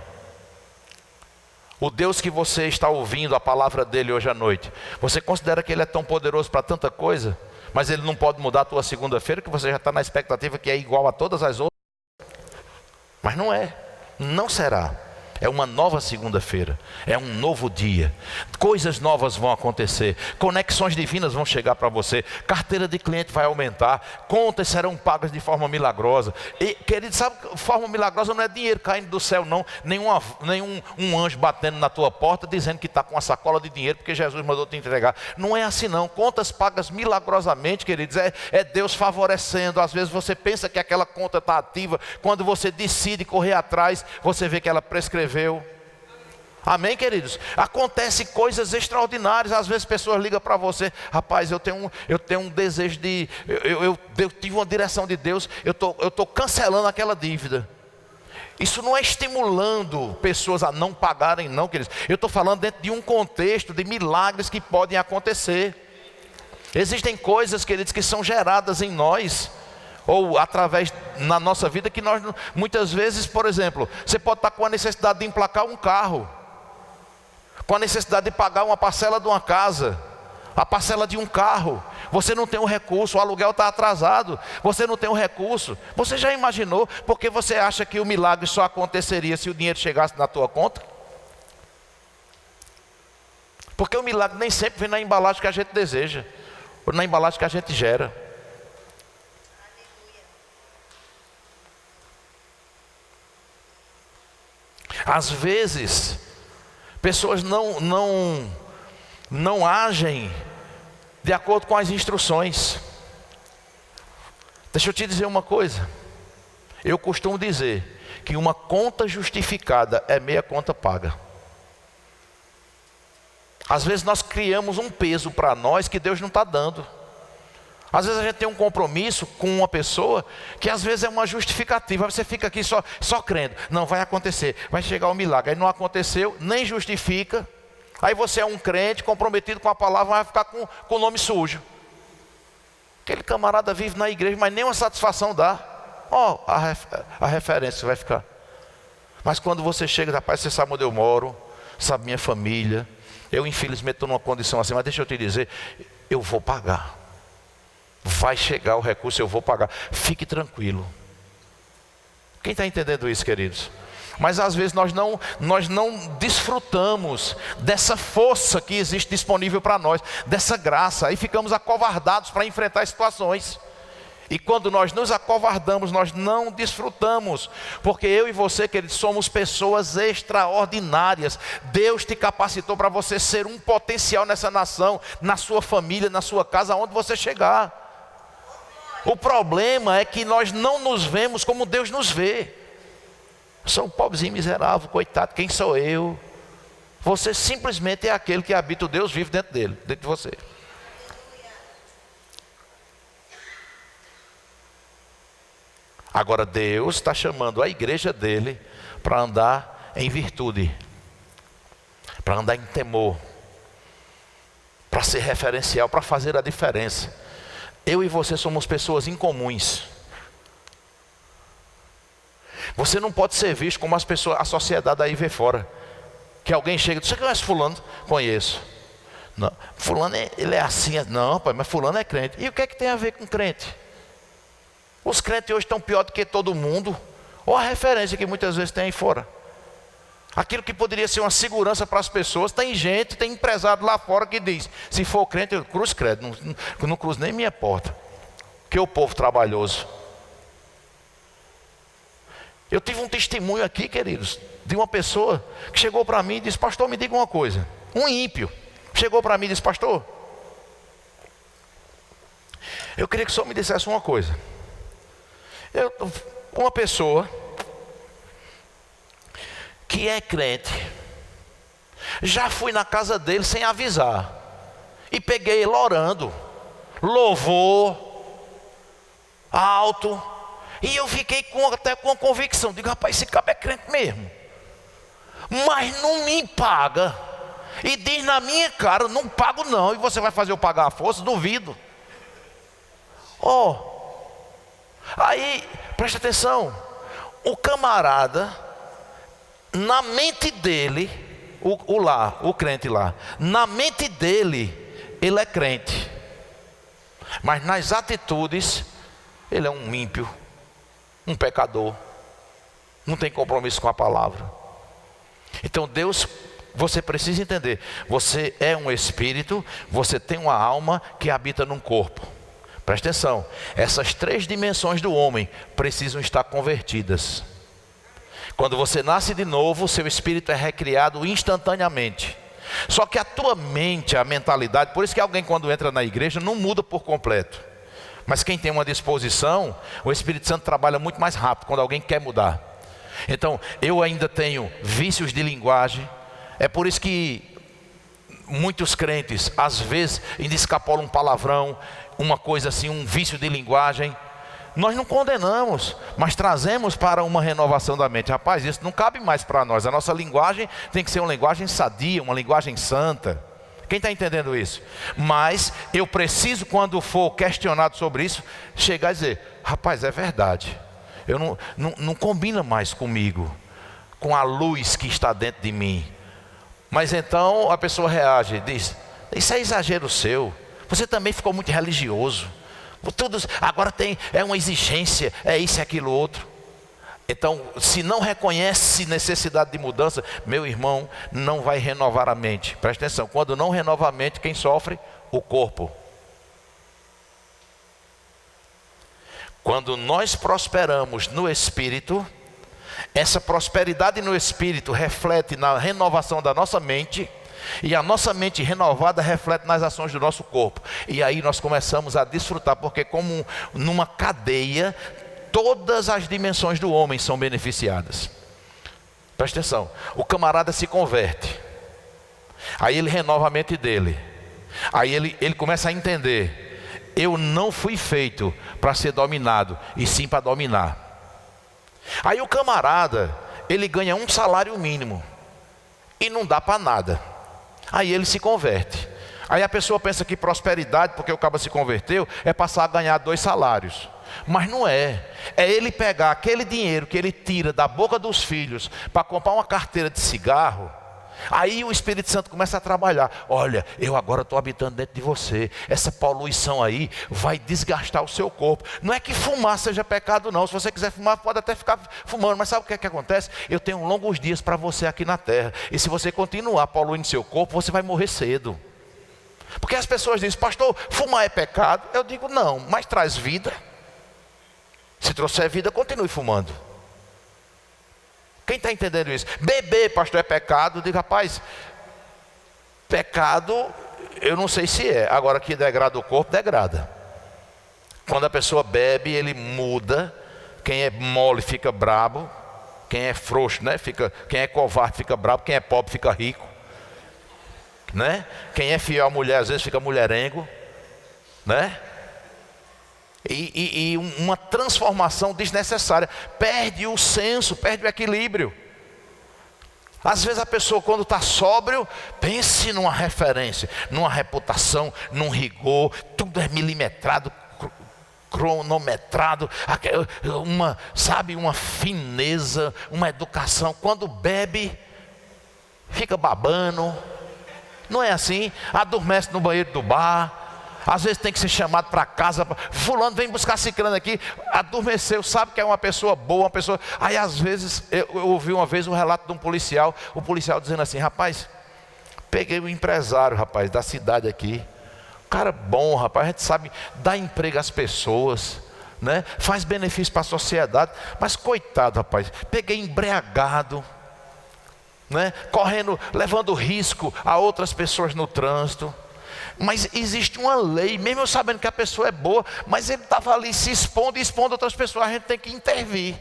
O Deus que você está ouvindo a palavra dele hoje à noite, você considera que ele é tão poderoso para tanta coisa, mas ele não pode mudar a tua segunda-feira, que você já está na expectativa que é igual a todas as outras? Mas não é, não será. É uma nova segunda-feira, é um novo dia, coisas novas vão acontecer, conexões divinas vão chegar para você, carteira de cliente vai aumentar, contas serão pagas de forma milagrosa. E, querido, sabe, forma milagrosa não é dinheiro caindo do céu, não, nenhum um anjo batendo na tua porta dizendo que está com uma sacola de dinheiro porque Jesus mandou te entregar. Não é assim, não. Contas pagas milagrosamente, queridos, é Deus favorecendo. Às vezes você pensa que aquela conta está ativa, quando você decide correr atrás, você vê que ela prescreveu. Amém, queridos? Acontece coisas extraordinárias. Às vezes pessoas ligam para você: rapaz, eu tenho um desejo de... Eu tive uma direção de Deus, eu estou cancelando aquela dívida. Isso não é estimulando pessoas a não pagarem, não, queridos. Eu estou falando dentro de um contexto de milagres que podem acontecer. Existem coisas, queridos, que são geradas em nós, ou através na nossa vida, que nós muitas vezes, por exemplo, você pode estar com a necessidade de emplacar um carro, com a necessidade de pagar uma parcela de uma casa, a parcela de um carro. Você não tem um recurso, o aluguel está atrasado, você não tem um recurso. Você já imaginou? Porque você acha que o milagre só aconteceria se o dinheiro chegasse na tua conta? Porque o milagre nem sempre vem na embalagem que a gente deseja, ou na embalagem que a gente gera. Às vezes, Pessoas não agem de acordo com as instruções. Deixa eu te dizer uma coisa. Eu costumo dizer que uma conta justificada é meia conta paga. Às vezes nós criamos um peso para nós que Deus não está dando. Às vezes a gente tem um compromisso com uma pessoa que às vezes é uma justificativa. Você fica aqui só crendo. Não, vai acontecer, vai chegar o milagre. Aí não aconteceu, nem justifica. Aí você é um crente comprometido com a palavra, vai ficar com o nome sujo. Aquele camarada vive na igreja, mas nem uma satisfação dá. Ó, a referência vai ficar. Mas quando você chega, rapaz, você sabe onde eu moro, sabe minha família. Eu infelizmente estou numa condição assim, mas deixa eu te dizer, eu vou pagar. Vai chegar o recurso, eu vou pagar. Fique tranquilo. Quem está entendendo isso, queridos? Mas às vezes nós não desfrutamos dessa força que existe disponível para nós, dessa graça, aí ficamos acovardados para enfrentar situações. E quando nós nos acovardamos, nós não desfrutamos, porque eu e você, queridos, somos pessoas extraordinárias. Deus te capacitou para você ser um potencial nessa nação, na sua família, na sua casa, aonde você chegar. O problema é que nós não nos vemos como Deus nos vê. Sou um pobrezinho miserável, coitado, quem sou eu? Você simplesmente é aquele que habita o Deus vivo dentro dele, dentro de você. Agora Deus está chamando a igreja dele para andar em virtude, para andar em temor, para ser referencial, para fazer a diferença. Eu e você somos pessoas incomuns. Você não pode ser visto como as pessoas, a sociedade aí vê fora. Que alguém chega e diz: você conhece fulano? Conheço. Não, fulano ele é assim. Não, pai, mas fulano é crente. E o que é que tem a ver com crente? Os crentes hoje estão pior do que todo mundo. Ou a referência que muitas vezes tem aí fora. Aquilo que poderia ser uma segurança para as pessoas. Tem gente, tem empresário lá fora que diz: se for crente, eu cruzo credo. Não cruzo nem minha porta. Que o povo trabalhoso. Eu tive um testemunho aqui, queridos, de uma pessoa que chegou para mim e disse: pastor, me diga uma coisa. Um ímpio chegou para mim e disse: pastor, eu queria que o senhor me dissesse uma coisa. Uma pessoa que é crente, já fui na casa dele sem avisar, e peguei ele orando, louvor alto, e eu fiquei até com a convicção, digo: rapaz, esse cara é crente mesmo, mas não me paga, e diz na minha cara: não pago não. E você vai fazer eu pagar a força? Duvido. Aí, presta atenção, o camarada, na mente dele, o crente lá, na mente dele, ele é crente, mas nas atitudes, ele é um ímpio, um pecador, não tem compromisso com a palavra. Então Deus, você precisa entender, você é um espírito, você tem uma alma que habita num corpo. Presta atenção, essas três dimensões do homem precisam estar convertidas. Quando você nasce de novo, seu espírito é recriado instantaneamente. Só que a tua mente, a mentalidade, por isso que alguém quando entra na igreja não muda por completo. Mas quem tem uma disposição, o Espírito Santo trabalha muito mais rápido quando alguém quer mudar. Então, eu ainda tenho vícios de linguagem. É por isso que muitos crentes, às vezes, ainda escapolam um palavrão, uma coisa assim, um vício de linguagem. Nós não condenamos, mas trazemos para uma renovação da mente. Rapaz, isso não cabe mais para nós. A nossa linguagem tem que ser uma linguagem sadia, uma linguagem santa. Quem está entendendo isso? Mas eu preciso, quando for questionado sobre isso, chegar e dizer: rapaz, é verdade, eu não combina mais comigo, com a luz que está dentro de mim. Mas então a pessoa reage, diz: isso é exagero seu, você também ficou muito religioso, agora é uma exigência, é isso e aquilo outro. Então, se não reconhece necessidade de mudança, meu irmão, não vai renovar a mente. Presta atenção, quando não renova a mente, quem sofre? O corpo. Quando nós prosperamos no espírito, Essa prosperidade no espírito reflete na renovação da nossa mente, e a nossa mente renovada reflete nas ações do nosso corpo. E aí nós começamos a desfrutar, porque como numa cadeia, todas as dimensões do homem são beneficiadas. Presta atenção, o camarada se converte, aí ele renova a mente dele, aí ele começa a entender: eu não fui feito para ser dominado, e sim para dominar. Aí o camarada, ele ganha um salário mínimo, e não dá para nada. Aí ele se converte. Aí a pessoa pensa que prosperidade, porque o cara se converteu, é passar a ganhar 2 salários. Mas não é. É ele pegar aquele dinheiro que ele tira da boca dos filhos para comprar uma carteira de cigarro. Aí o Espírito Santo começa a trabalhar: olha, eu agora estou habitando dentro de você, essa poluição aí vai desgastar o seu corpo. Não é que fumar seja pecado não, se você quiser fumar pode até ficar fumando, mas sabe o que é que acontece? Eu tenho longos dias para você aqui na terra, e se você continuar poluindo seu corpo, você vai morrer cedo. Porque as pessoas dizem: pastor, fumar é pecado? Eu digo: não, mas traz vida. Se trouxer vida, continue fumando. Quem está entendendo isso? Beber, pastor, é pecado? Eu digo: rapaz, pecado eu não sei se é, agora que degrada o corpo, degrada. Quando a pessoa bebe, ele muda. Quem é mole fica brabo, quem é frouxo, né? Quem é covarde fica brabo, quem é pobre fica rico, né? Quem é fiel à mulher às vezes fica mulherengo, né? E uma transformação desnecessária, perde o senso, perde o equilíbrio. Às vezes a pessoa, quando está sóbrio, pense numa referência, numa reputação, num rigor, tudo é milimetrado, cronometrado, uma fineza, uma educação. Quando bebe, fica babando, não é assim? Adormece no banheiro do bar. Às vezes tem que ser chamado para casa: fulano, vem buscar ciclano aqui. Adormeceu, sabe que é uma pessoa boa, uma pessoa... Aí às vezes, eu ouvi uma vez um relato de um policial, o policial dizendo assim: rapaz, peguei um empresário, rapaz, da cidade aqui, cara bom, rapaz, a gente sabe, dá emprego às pessoas, né? Faz benefício para a sociedade, mas coitado, rapaz, peguei embriagado, né? Correndo, levando risco a outras pessoas no trânsito. Mas existe uma lei, mesmo eu sabendo que a pessoa é boa, mas ele estava ali se expondo e expondo outras pessoas, a gente tem que intervir.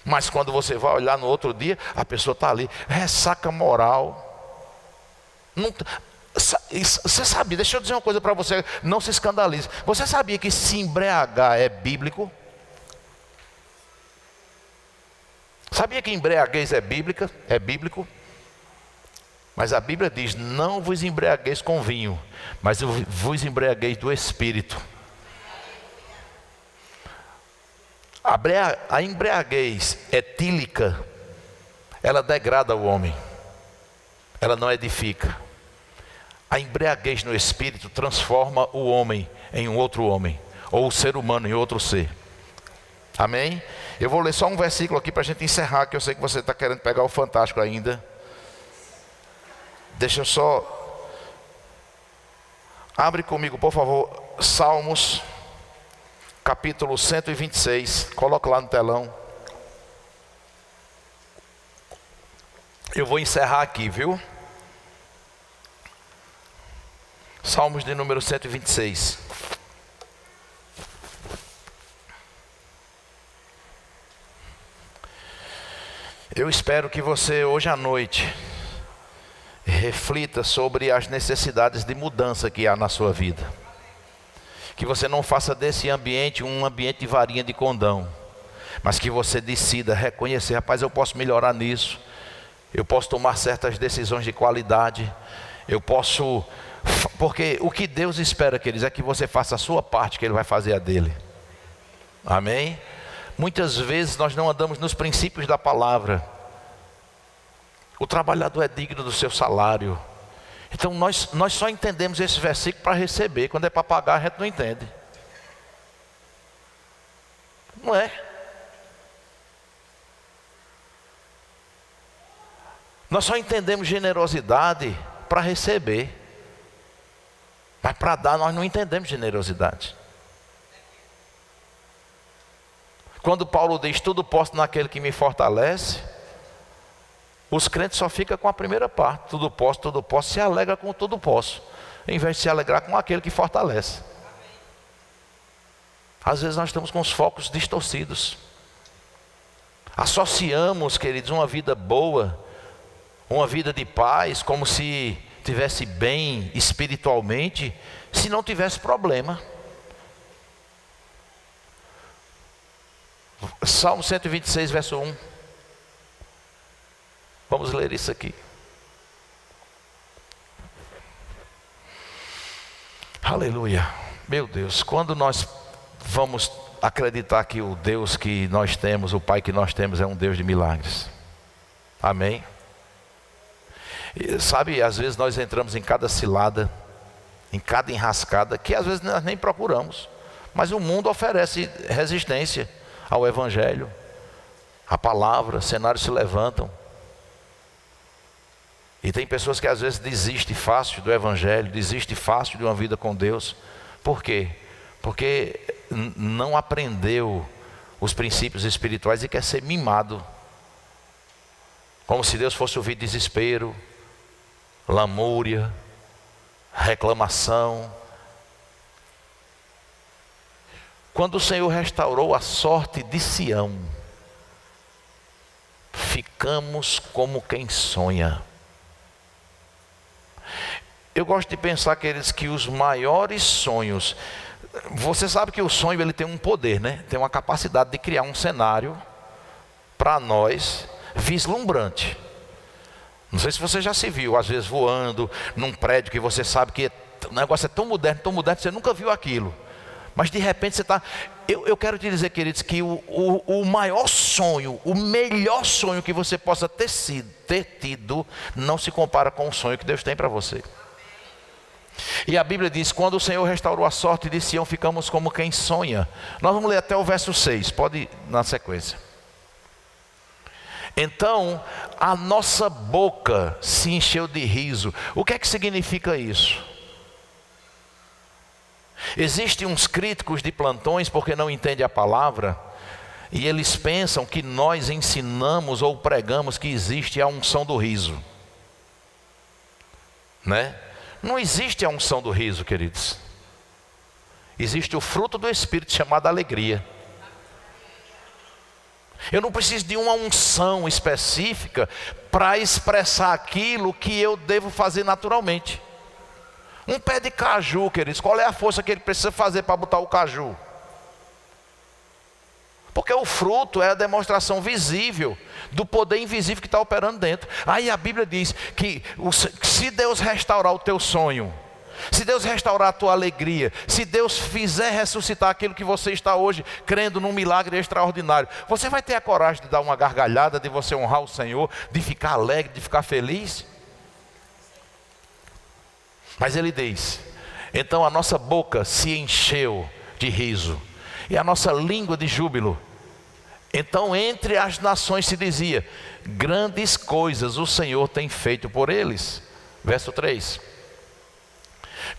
Mas quando você vai olhar no outro dia, a pessoa está ali, ressaca moral. Você sabe, deixa eu dizer uma coisa para você, não se escandalize. Você sabia que se embriagar é bíblico? Sabia que embriaguez é bíblica? É bíblico? Mas a Bíblia diz: não vos embriagueis com vinho, mas vos embriagueis do Espírito. A embriaguez etílica, ela degrada o homem, ela não edifica. A embriaguez no Espírito transforma o homem em um outro homem, ou o ser humano em outro ser. Amém? Eu vou ler só um versículo aqui para a gente encerrar, que eu sei que você está querendo pegar o fantástico ainda. Deixa eu só... Abre comigo, por favor, Salmos, capítulo 126. Coloca lá no telão. Eu vou encerrar aqui, viu? Salmos de número 126. Eu espero que você hoje à noite reflita sobre as necessidades de mudança que há na sua vida. Que você não faça desse ambiente um ambiente de varinha de condão, mas que você decida reconhecer: rapaz, eu posso melhorar nisso, eu posso tomar certas decisões de qualidade, eu posso... Porque o que Deus espera, queridos, é que você faça a sua parte, que Ele vai fazer a dele. Amém? Muitas vezes nós não andamos nos princípios da palavra. O trabalhador é digno do seu salário. Então nós só entendemos esse versículo para receber. Quando é para pagar, a gente não entende. Não é? Nós só entendemos generosidade para receber. Mas para dar nós não entendemos generosidade. Quando Paulo diz tudo posso naquele que me fortalece, os crentes só ficam com a primeira parte, tudo posso, se alegra com tudo posso, em vez de se alegrar com aquele que fortalece. Às vezes nós estamos com os focos distorcidos. Associamos, queridos, uma vida boa, uma vida de paz, como se tivesse bem espiritualmente, se não tivesse problema. Salmo 126, verso 1. Vamos ler isso aqui. Aleluia. Meu Deus, quando nós vamos acreditar que o Deus que nós temos, o Pai que nós temos é um Deus de milagres. Amém? E, sabe, às vezes nós entramos em cada cilada, em cada enrascada, que às vezes nós nem procuramos. Mas o mundo oferece resistência ao Evangelho, à palavra, cenários se levantam. E tem pessoas que às vezes desistem fácil do Evangelho, desistem fácil de uma vida com Deus. Por quê? Porque não aprendeu os princípios espirituais e quer ser mimado. Como se Deus fosse ouvir desespero, lamúria, reclamação. Quando o Senhor restaurou a sorte de Sião, ficamos como quem sonha. Eu gosto de pensar, queridos, que os maiores sonhos, você sabe que o sonho ele tem um poder, né? Tem uma capacidade de criar um cenário para nós vislumbrante. Não sei se você já se viu, às vezes voando num prédio que você sabe que o negócio é tão moderno, você nunca viu aquilo. Mas de repente você está... Eu quero te dizer, queridos, que o maior sonho, o melhor sonho que você possa ter tido, não se compara com o sonho que Deus tem para você. E a Bíblia diz, quando o Senhor restaurou a sorte de Sião, ficamos como quem sonha. Nós vamos ler até o verso 6, pode ir na sequência. Então, a nossa boca se encheu de riso. O que é que significa isso? Existem uns críticos de plantões porque não entendem a palavra, e eles pensam que nós ensinamos ou pregamos que existe a unção do riso, né? Não existe a unção do riso, queridos. Existe o fruto do Espírito chamado alegria. Eu não preciso de uma unção específica para expressar aquilo que eu devo fazer naturalmente. Um pé de caju, queridos, qual é a força que ele precisa fazer para botar o caju? Porque o fruto é a demonstração visível do poder invisível que está operando dentro. Aí a Bíblia diz que se Deus restaurar o teu sonho, se Deus restaurar a tua alegria, se Deus fizer ressuscitar aquilo que você está hoje crendo num milagre extraordinário, você vai ter a coragem de dar uma gargalhada, de você honrar o Senhor, de ficar alegre, de ficar feliz? Mas ele diz, então a nossa boca se encheu de riso, e a nossa língua de júbilo. Então entre as nações se dizia, grandes coisas o Senhor tem feito por eles. Verso 3.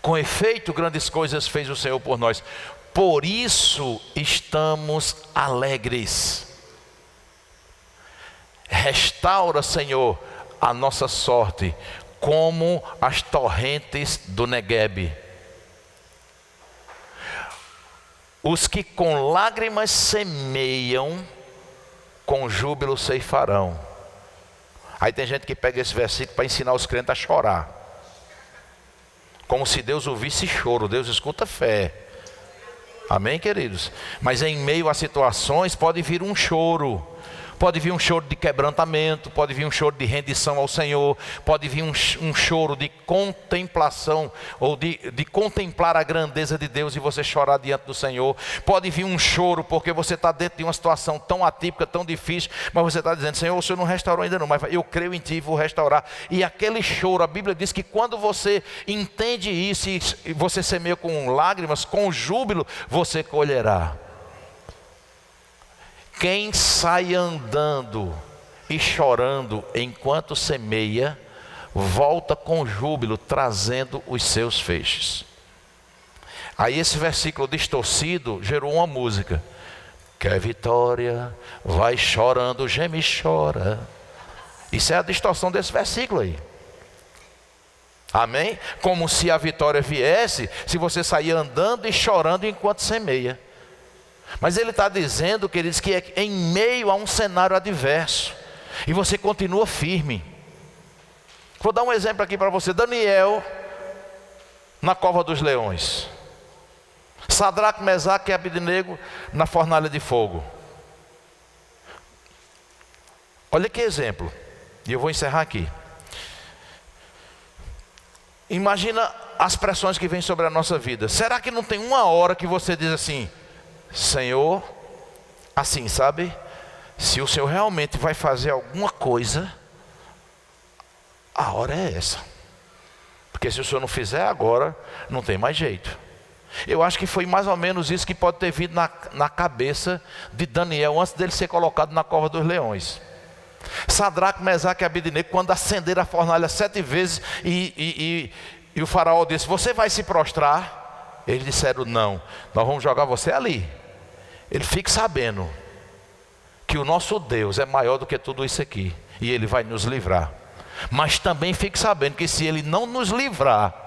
Com efeito, grandes coisas fez o Senhor por nós, por isso estamos alegres. Restaura, Senhor, a nossa sorte, como as torrentes do Neguebe. Os que com lágrimas semeiam, com júbilo ceifarão. Aí tem gente que pega esse versículo para ensinar os crentes a chorar, como se Deus ouvisse choro. Deus escuta fé. Amém, queridos? Mas em meio a situações pode vir um choro. Pode vir um choro de quebrantamento, pode vir um choro de rendição ao Senhor, pode vir um choro de contemplação, ou de contemplar a grandeza de Deus e você chorar diante do Senhor. Pode vir um choro porque você está dentro de uma situação tão atípica, tão difícil, mas você está dizendo, Senhor, o Senhor não restaurou ainda não, mas eu creio em Ti e vou restaurar. E aquele choro, a Bíblia diz que quando você entende isso e você semeia com lágrimas, com júbilo, você colherá. Quem sai andando e chorando enquanto semeia, volta com júbilo, trazendo os seus feixes. Aí esse versículo distorcido gerou uma música. quer vitória, vai chorando, geme e chora. Isso é a distorção desse versículo aí. Amém? Como se a vitória viesse se você sair andando e chorando enquanto semeia. Mas ele está dizendo, queridos, que é em meio a um cenário adverso e você continua firme. Vou dar um exemplo aqui para você. Daniel na cova dos leões, Sadraque, Mesaque e Abednego na fornalha de fogo. Olha que exemplo. E eu vou encerrar aqui. Imagina as pressões que vêm sobre a nossa vida. Será que não tem uma hora que você diz assim: Senhor, assim, sabe? Se o Senhor realmente vai fazer alguma coisa, a hora é essa. Porque se o Senhor não fizer agora, não tem mais jeito. Eu acho que foi mais ou menos isso que pode ter vindo na cabeça de Daniel antes dele ser colocado na cova dos leões. Sadraque, Mesaque e Abednego, quando acenderam a fornalha 7 vezes e o faraó disse: você vai se prostrar? Eles disseram: não, nós vamos jogar você ali. Ele fique sabendo que o nosso Deus é maior do que tudo isso aqui, e Ele vai nos livrar. Mas também fique sabendo que se Ele não nos livrar,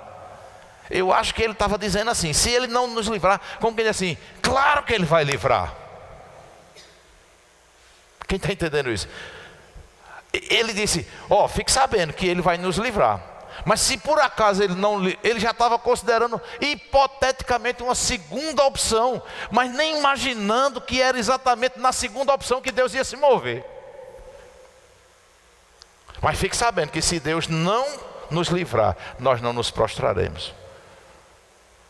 eu acho que ele estava dizendo assim: se Ele não nos livrar, como que ele diz assim, claro que Ele vai livrar. Quem está entendendo isso? Ele disse: ó, fique sabendo que Ele vai nos livrar. Mas se por acaso ele já estava considerando hipoteticamente uma segunda opção, mas nem imaginando que era exatamente na segunda opção que Deus ia se mover. Mas fique sabendo que se Deus não nos livrar, nós não nos prostraremos.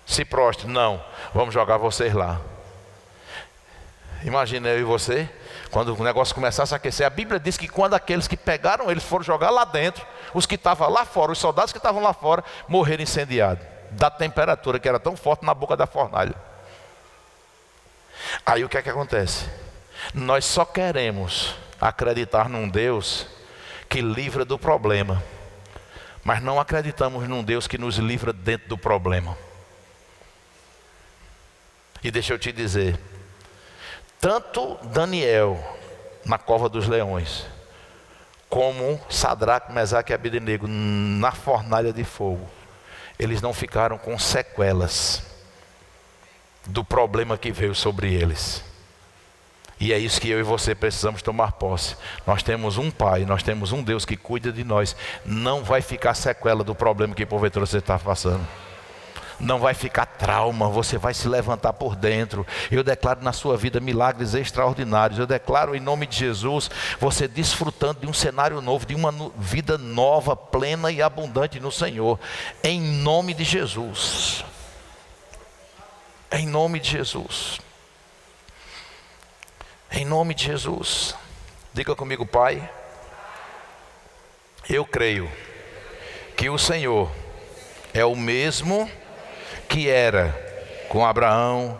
Se prostre, não, vamos jogar vocês lá. Imagina eu e você, quando o negócio começasse a aquecer, a Bíblia diz que quando aqueles que pegaram eles foram jogar lá dentro, os que estavam lá fora, os soldados que estavam lá fora, morreram incendiados, da temperatura que era tão forte na boca da fornalha. Aí o que é que acontece? Nós só queremos acreditar num Deus que livra do problema, mas não acreditamos num Deus que nos livra dentro do problema. E deixa eu te dizer, tanto Daniel na cova dos leões, como Sadraque, Mesaque e Abednego na fornalha de fogo, eles não ficaram com sequelas do problema que veio sobre eles. E é isso que eu e você precisamos tomar posse. Nós temos um Pai, nós temos um Deus que cuida de nós. Não vai ficar sequela do problema que porventura você está passando. Não vai ficar trauma, você vai se levantar por dentro. Eu declaro na sua vida milagres extraordinários. Eu declaro em nome de Jesus, você desfrutando de um cenário novo, de uma vida nova, plena e abundante no Senhor. Em nome de Jesus. Em nome de Jesus. Em nome de Jesus. Diga comigo: Pai, eu creio que o Senhor é o mesmo que era com Abraão,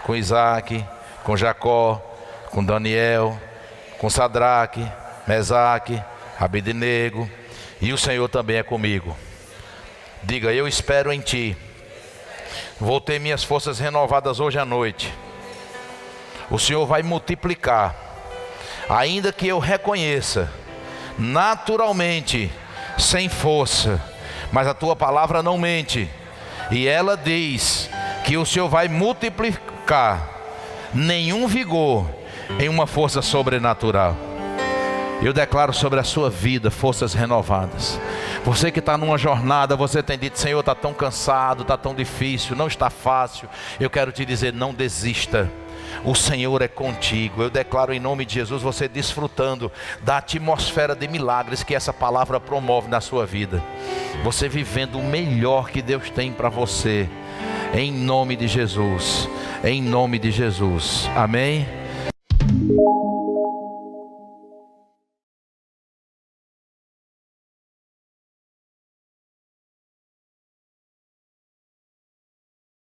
com Isaac, com Jacó, com Daniel, com Sadraque, Mesaque, Abednego, e o Senhor também é comigo. Diga: eu espero em Ti. Vou ter minhas forças renovadas hoje à noite. O Senhor vai multiplicar, ainda que eu reconheça naturalmente, sem força, mas a Tua palavra não mente, e ela diz que o Senhor vai multiplicar nenhum vigor em uma força sobrenatural. Eu declaro sobre a sua vida forças renovadas. Você que está numa jornada, você tem dito: Senhor, está tão cansado, está tão difícil, não está fácil. Eu quero te dizer: não desista. O Senhor é contigo. Eu declaro em nome de Jesus, você desfrutando da atmosfera de milagres que essa palavra promove na sua vida. Você vivendo o melhor que Deus tem para você. Em nome de Jesus. Em nome de Jesus. Amém.